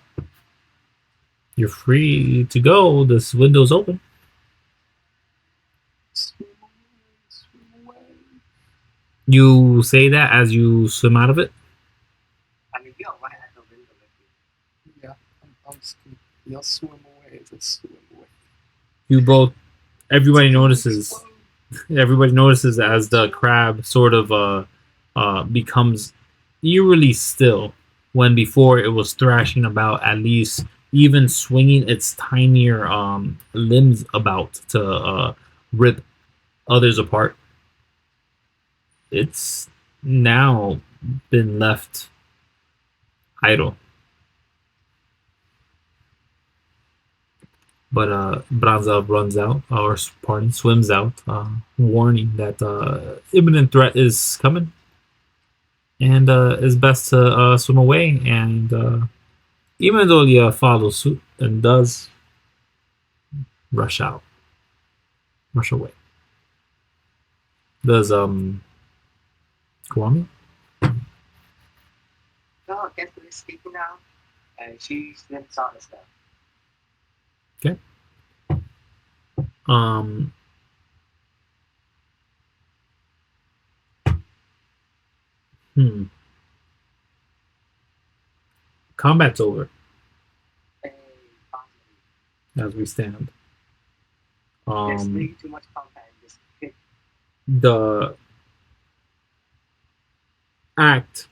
You're free to go. This window's open. Swim away, swim away. You say that as you swim out of it. I mean, you're right at the window. Yeah, I'm just gonna yell swim away as I swim away. You both. Everybody notices. Everybody notices as the crab sort of becomes eerily still, when before it was thrashing about, at least even swinging its tinier limbs about to rip others apart. It's now been left idle. But Branza runs out, or pardon, swims out, warning that imminent threat is coming, and it's best to swim away. And even though Leah follows suit and does rush away. Does Kuwami? No, Catherine is speaking now, and she slims out as well. Um, Combat's over Hey, finally. as we stand. There's way too much content in this pit. The act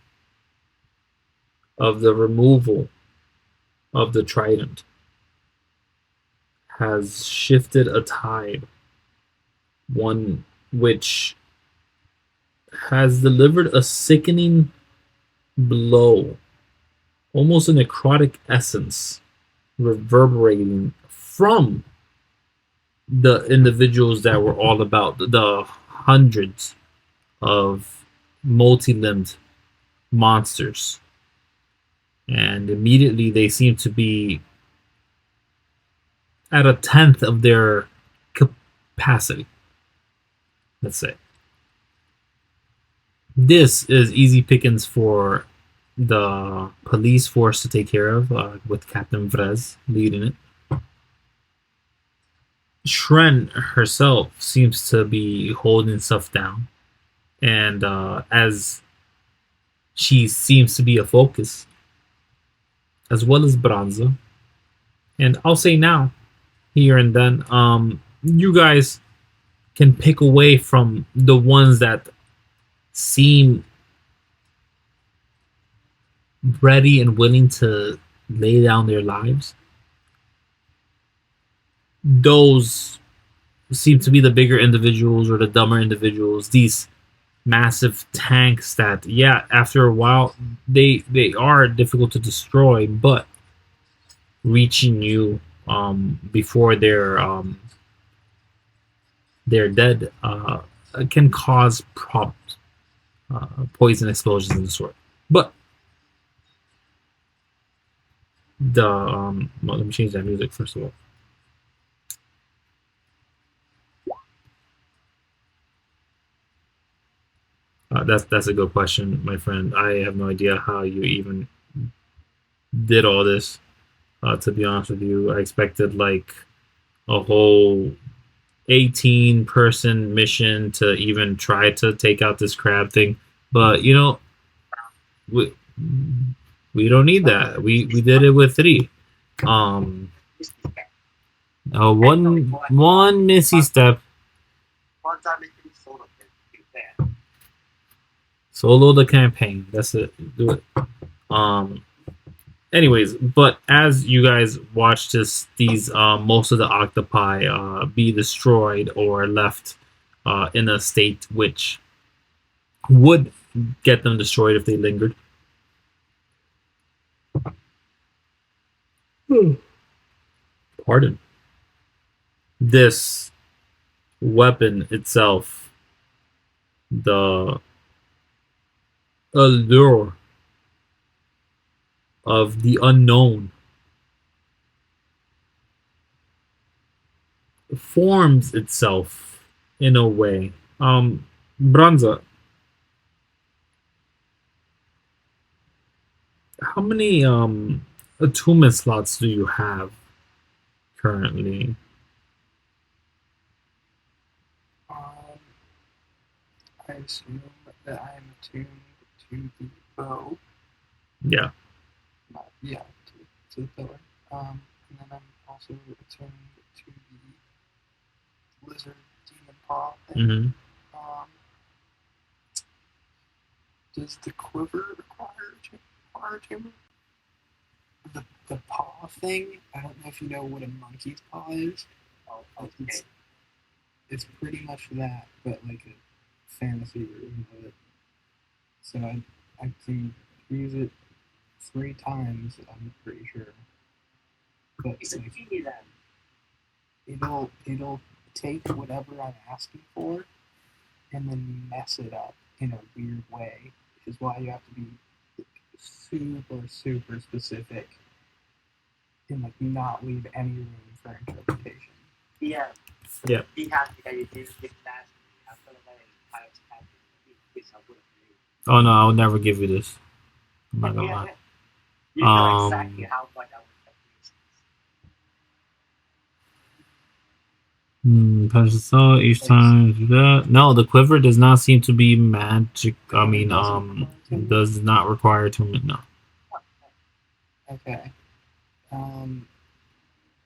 of the removal of the trident has shifted a tide, one which has delivered a sickening blow, almost a necrotic essence reverberating from the individuals that were all about, the hundreds of multi-limbed monsters. And immediately they seem to be at a tenth of their capacity, let's say. This is easy pickings for the police force to take care of, with Captain Vrez leading it. Shren herself seems to be holding stuff down, and as she seems to be a focus, as well as Branza. And I'll say now, here and then, you guys can pick away from the ones that seem ready and willing to lay down their lives. Those seem to be the bigger individuals or the dumber individuals, these massive tanks that, yeah, after a while they are difficult to destroy, but reaching you before they're dead can cause problems, poison explosions and the sort. But the well, let me change that music first of all. That's a good question, my friend. I have no idea how you even did all this. To be honest with you, I expected like a whole 18-person mission to even try to take out this crab thing. But you know, We don't need that. We did it with 3. One missy step. One time it can solo there. Solo the campaign. That's it. Do it. Anyways, but as you guys watch these most of the octopi be destroyed or left in a state which would get them destroyed if they lingered. Pardon. This weapon itself, the allure of the unknown, forms itself in a way. Branza, how many attunement slots do you have currently? I assume that I am attuned to the bow. Yeah. Yeah, to the pillar. And then I'm also attuned to the lizard demon paw thing. Mm-hmm. Does the quiver require a chamber? The paw thing? I don't know if you know what a monkey's paw is. Oh, okay. It's pretty much that, but like a fantasy version of it. So I can use it 3 times, I'm pretty sure. But It's a like, genie then. it'll take whatever I'm asking for and then mess it up in a weird way, which is why you have to be super specific and like not leave any room for interpretation. Yeah. Yeah. Be happy that you did that. After that, I was happy. Which I would have. Oh no, I would never give you this. I'm not gonna lie. You know exactly how much I would have. Punch the saw each time. Do that. No, the quiver does not seem to be magic. I mean, does not require attunement. No. Okay.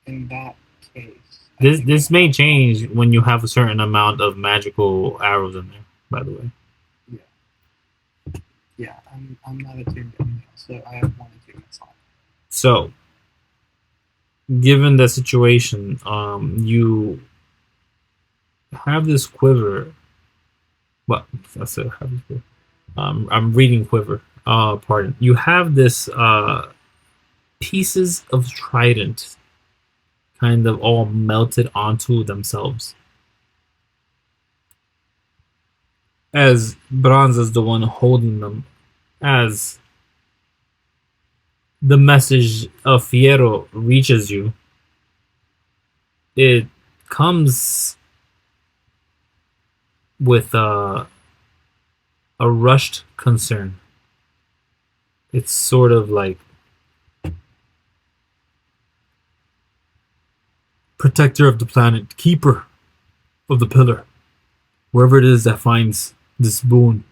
In that case, This may change when you have a certain amount of magical arrows in there. By the way. Yeah, I'm not attuned to anything else, so I have 1 attunement slot. So, given the situation, you have this quiver. Well, that's it. I'm reading quiver. Pardon. You have this pieces of trident kind of all melted onto themselves. As Branza is the one holding them, as the message of Fiero reaches you, it comes with a rushed concern. It's sort of like, protector of the planet, keeper of the pillar, wherever it is that finds this boon,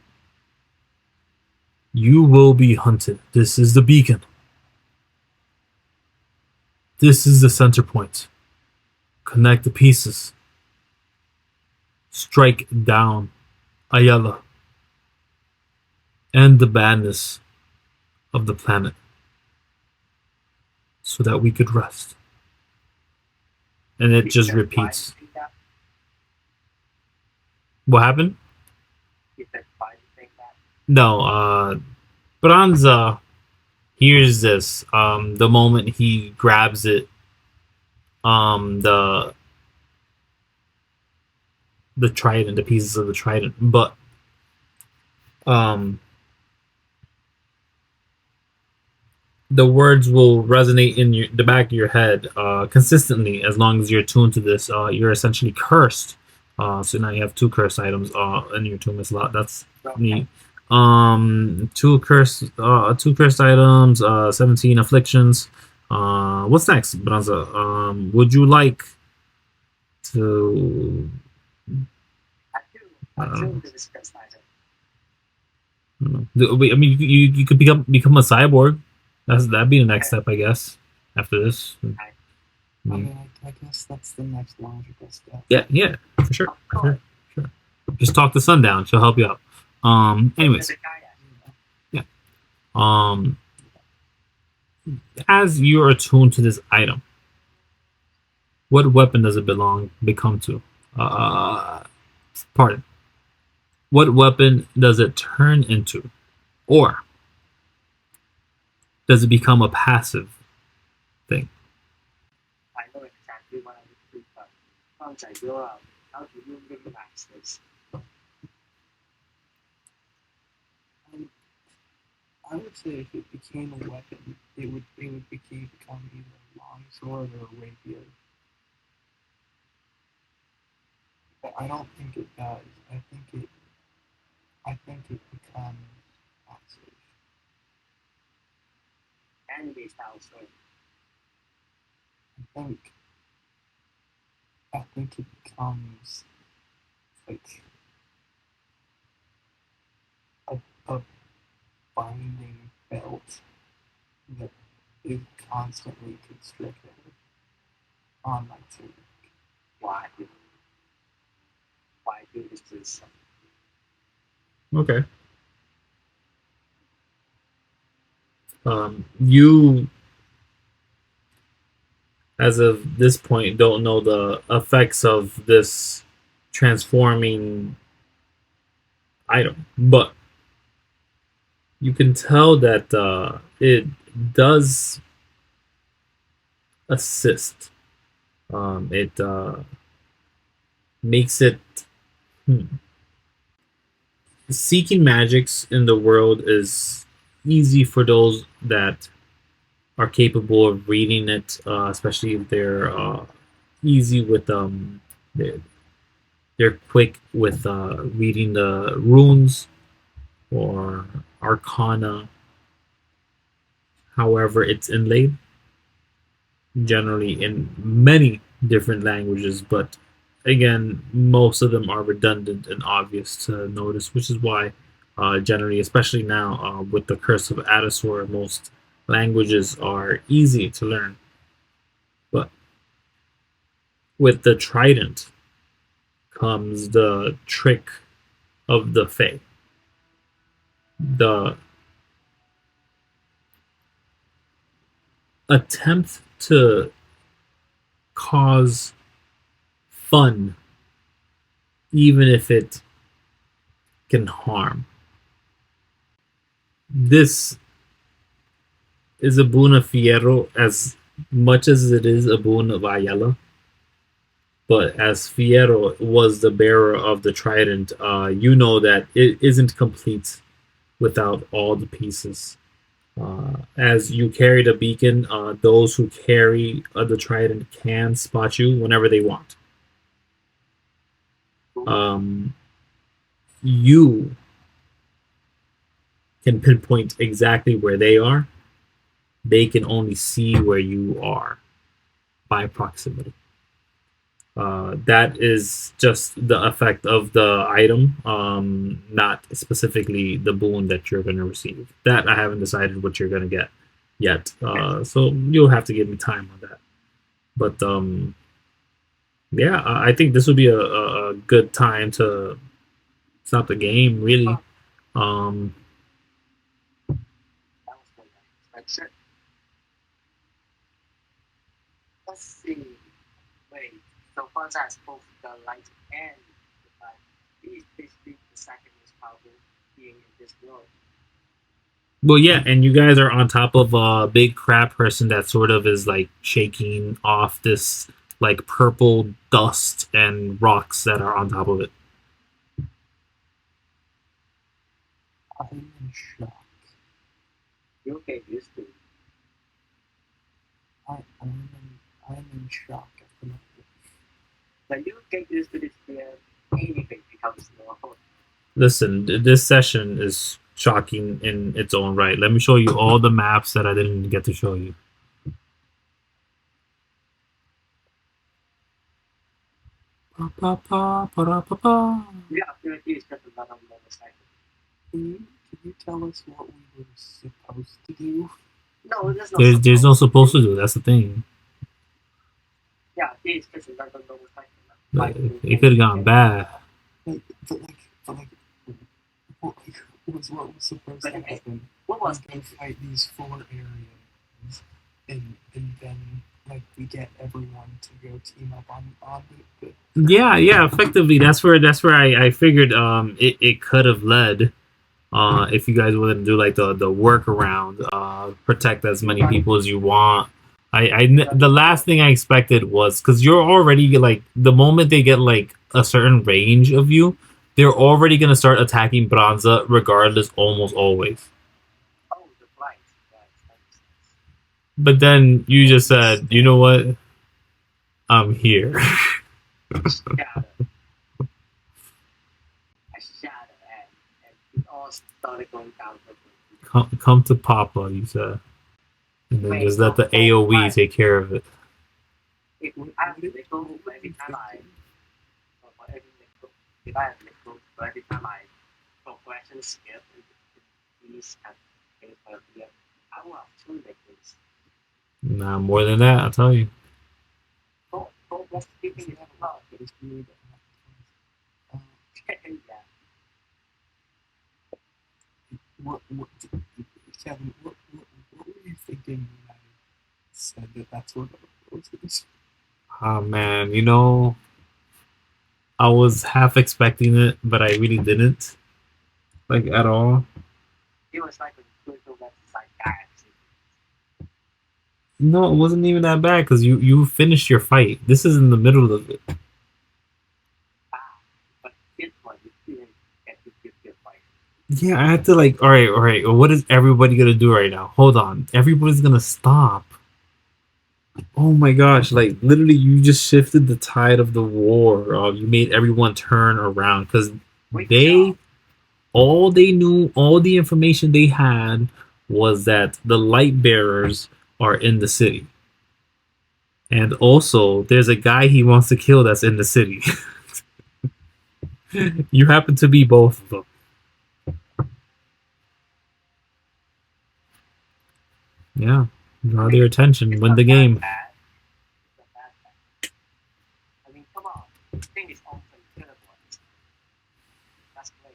you will be hunted. This is the beacon. This is the center point. Connect the pieces. Strike down Ayala. End the badness of the planet so that we could rest. And it just repeats. What happened? No, Branza hears this the moment he grabs it. The trident, the pieces of the trident, but the words will resonate in the back of your head consistently as long as you're tuned to this. You're essentially cursed. So now you have 2 cursed items in your attunement slot. That's neat. 2 cursed items, 17 afflictions. What's next, Branza? Would you like to? I mean, you could become a cyborg. that'd be the next step, I guess. After this, I mean, I guess that's the next logical step. yeah, for sure, sure. Just talk to Sundown; she'll help you out. Anyways, yeah. As you're attuned to this item, what weapon does it become to? Pardon. What weapon does it turn into, or does it become a passive thing? I know exactly what I would do, but 放在 your how do you minimize this? I would say if it became a weapon, it would become either a longsword or a rapier. But I don't think it does. I think it becomes passive. Anime style sword. I think it becomes like a binding belt that is constantly constricted on my tunic. Why? Why do this? Okay. You, as of this point, don't know the effects of this transforming item, but you can tell that it does assist. It makes it. Seeking magics in the world is easy for those that are capable of reading it, especially if they're easy with they're, they're quick with reading the runes or arcana. However, it's inlaid generally in many different languages, but again, most of them are redundant and obvious to notice, which is why, generally, especially now with the Curse of Adasor, most languages are easy to learn. But with the Trident comes the trick of the Fae. The attempt to cause fun, even if it can harm. This is a boon of Fierro as much as it is a boon of Ayala. But as Fierro was the bearer of the trident, you know that it isn't complete without all the pieces. As you carry the beacon, those who carry the trident can spot you whenever they want. You can pinpoint exactly where they are. They can only see where you are by proximity. That is just the effect of the item, not specifically the boon that you're going to receive. That I haven't decided what you're going to get yet, so you'll have to give me time on that. But yeah, I think this would be a good time to stop the game, really. That's it. Let's see. Wait. So Branza has both the light and the light. He is basically the second most powerful being in this world. Well, yeah, and you guys are on top of a big crab person that sort of is like shaking off this like purple dust and rocks that are on top of it. I'm in shock. You'll get used to it. I'm in shock at the moment. But you get used to this fear, anything becomes normal. Listen, this session is shocking in its own right. Let me show you all the maps that I didn't get to show you. Yeah, ability is just another motorcycle. Can you tell us what we were supposed to do? No, there's no. There's no supposed to do. That's the thing. Yeah, this because I don't know what's like. It could have gone bad. Like, but what was supposed to happen? What was We go fight these 4 areas, and then like we get everyone to go team up on the Yeah. Effectively, that's where I figured it could have led. If you guys wanted to do like the workaround, protect as many people as you want. The last thing I expected was because you're already like the moment they get like a certain range of you, they're already gonna start attacking Branza regardless, almost always. oh the flight. But then you just said, you know what? I'm here. Shadow. A shadow and it all started going down. Come to Papa, you said, and then just let the AOE take care of it. If I have nickel every time for every nickel, if I have nickel for every time I progression skip these and things for the I will have 2 nickels. Nah, more than that, I'll tell you. Progress skipping is not. but it's weird that happens. Yeah. What Kevin? What were you thinking when I said that's what it was? Oh man, you know, I was half expecting it, but I really didn't, like at all. It was like a good website guy. No, it wasn't even that bad because you finished your fight. This is in the middle of it. But this one you didn't get to give your fight. Yeah, I had to like, all right. What is everybody gonna do right now? Hold on, everybody's gonna stop. Oh my gosh, like literally, you just shifted the tide of the war. You made everyone turn around because they all they knew, all the information they had was that the light bearers are in the city. And also, there's a guy he wants to kill that's in the city. You happen to be both of them. Yeah. Draw their attention. Win the game. I mean, come on. The thing is also incredible. That's great.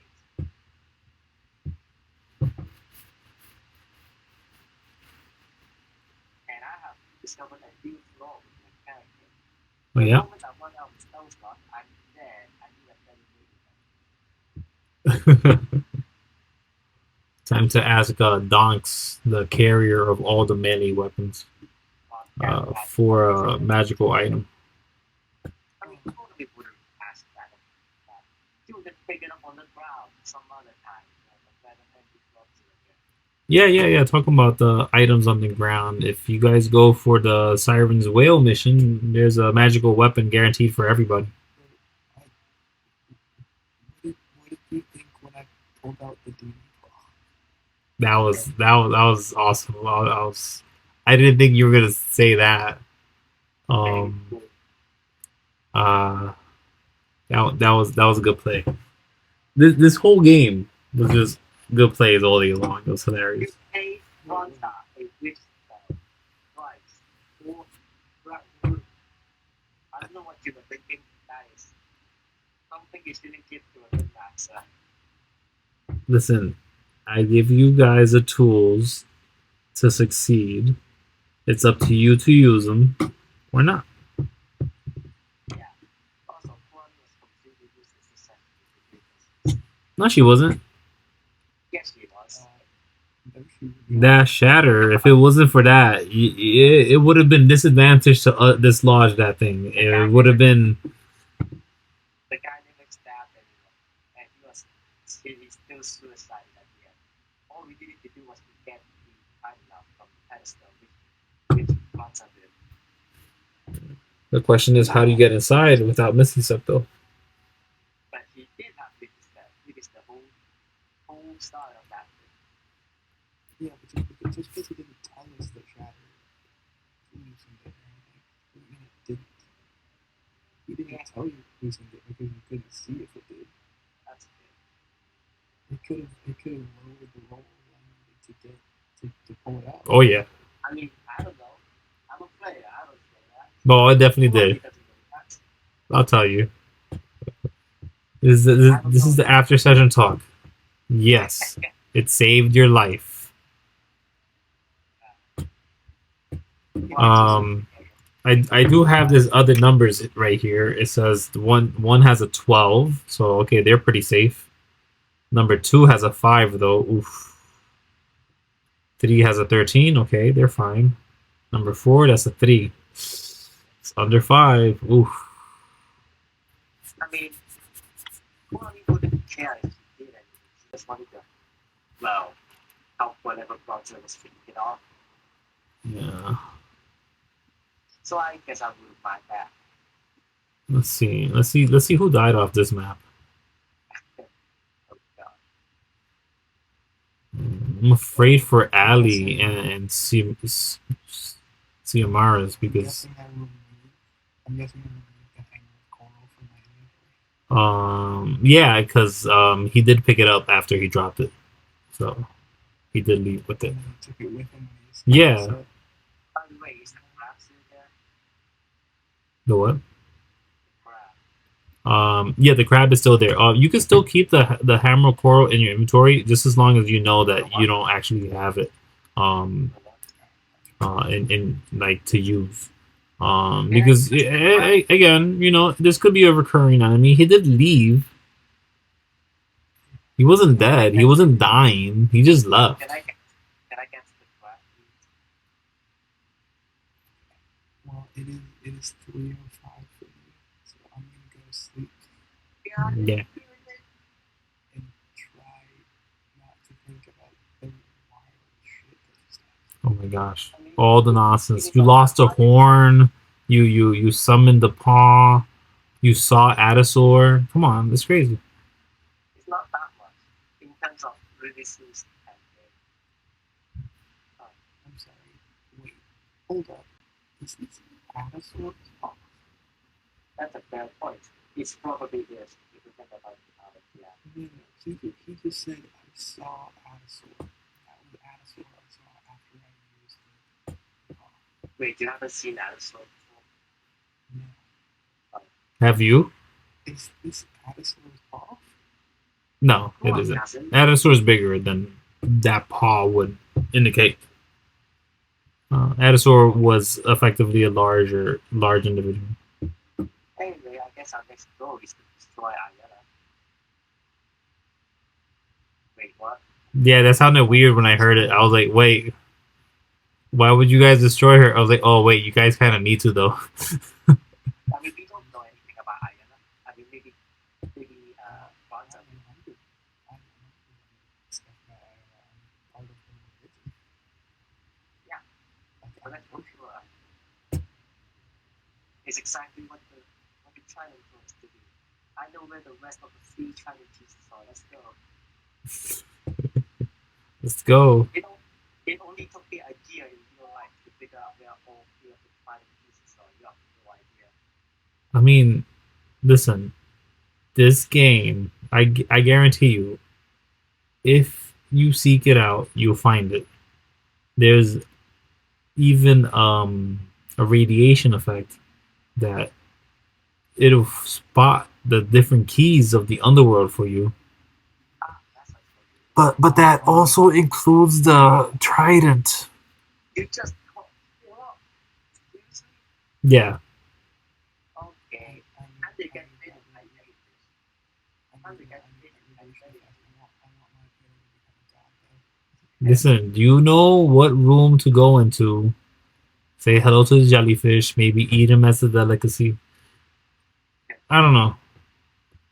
And I have discovered a new flaw with my character. Oh, The yeah. moment I run out of spell slot, I'm dead. I need a dedicated. Time to ask Donks, the carrier of all the melee weapons, for a magical item. I mean, totally wouldn't ask that. You would pick it up on the ground some other time. Yeah. Talking about the items on the ground. If you guys go for the Siren's Whale mission, there's a magical weapon guaranteed for everybody. What did you think when I pulled out the demon claw? That was awesome. I didn't think you were gonna say that. That was a good play. This whole game was just good plays all day long. It was hilarious. I don't know what you were thinking, guys. Something you didn't give to a good answer. Listen, I give you guys the tools to succeed. It's up to you to use them or not. Yeah. Also, Kuwami was completely useless to No, she wasn't. Yes, she was. That shatter, if it wasn't for that, it would have been disadvantaged to dislodge that thing. It would have been. The guy never stabbed anyone, and he still suicided at the end. All we needed to do was to get the title from the pedestal, which Branza did. The question is, how do you get inside without missing stuff, though? But he did have to step, because the whole start of that thing. Yeah, but just because he didn't tell us that shatter loosened it, didn't. He didn't tell you loosened it because you couldn't see if it did. That's good. It could have lowered the roll I needed to to pull it out. Oh yeah. I mean, I don't know. I'm a player. I don't say that. No, I definitely Kuwami did. doesn't know that. I'll tell you. This is the after session talk. Yes, it saved your life. Um, I do have this other numbers right here. It says one has a 12, so okay, they're pretty safe. Number 2 has a 5 though. Oof. 3 has a 13. Okay, they're fine. Number 4, that's a 3. It's under 5. Oof. I mean, Kuwami wouldn't care if he did anything. She just wanted to, well, help whatever Branza was thinking of. Yeah. So I guess I will find that. Let's see. Let's see who died off this map. Oh, God. I'm afraid for Ali and Siamara's because I'm guessing I removed the hanger of coral from my inventory. yeah, because he did pick it up after he dropped it, so he did leave with it. And he took it with him when he was Yeah. so By the way, is the crab still there? The what? Crab. Yeah, the crab is still there. You can still keep the hammer of coral in your inventory just as long as you know that you don't actually have it, in like to use. Because again, you know, this could be a recurring enemy. He did leave. He wasn't dead. He wasn't dying. He just left. Can I guess the crab? well, it is 3:05 for me, so I'm gonna go to sleep Yeah. and try not to think about the wild shit that just happened. Oh my gosh. All the nonsense. You lost a horn. You summoned the paw. You saw Adasaur. Come on, that's crazy. It's not that much in terms of Ririsu's campaign. I'm sorry. Wait, hold up. Is this Adasaur's paw? That's a fair point. It's probably is if you think about it. Yeah. No, he just said I saw Adasaur. That was Adasaur I saw after I used the paw. Wait, you haven't seen Adasaur before? No. Have you? Is this Adasaur's paw? No, it Kuwami isn't. hasn't. Adasaur is bigger than that paw would indicate. Adasaur was effectively a large individual. Anyway, I guess our next goal is to destroy Ayana. Wait, what? Yeah, that sounded weird when I heard it. I was like, wait, why would you guys destroy her? I was like, oh wait, you guys kind of need to though. I mean, we don't know anything about Ayana. I mean, maybe Branza. Yeah, but that's for sure. It's exactly what the challenge wants to do. I know where the rest of the 3 challenges are. Let's go. Let's go. It only took me a year in real life to figure out where all 3 of the final pieces are. You have no idea. I mean, listen, this game, I guarantee you, if you seek it out, you'll find it. There's even a radiation effect that it'll spot the different keys of the underworld for you. That's what But that also includes the trident. you just caught it up. Seriously? Yeah. Okay. And they get rid of my and they get rid of my Listen, do you know what room to go into? Say hello to the jellyfish, maybe eat him as a delicacy. I don't know.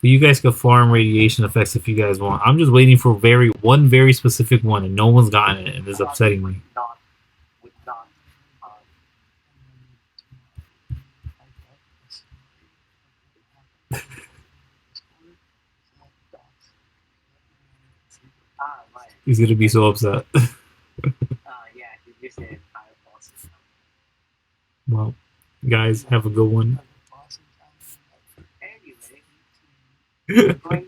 But you guys can farm radiation effects if you guys want. I'm just waiting for one very specific one, and no one's gotten it, and it's upsetting me. Would not. Right. He's gonna be so upset. Yeah, you missed the entire boss. Well, guys, have a good one. Anyway, we're going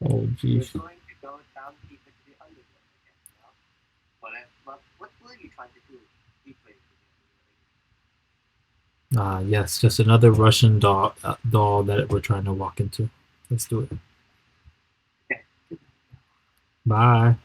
Oh, we're jeez. going to go down deep into the underworld again now. believe you tried to do replay. Yes, just another Russian doll that we're trying to walk into. Let's do it. Okay. Bye.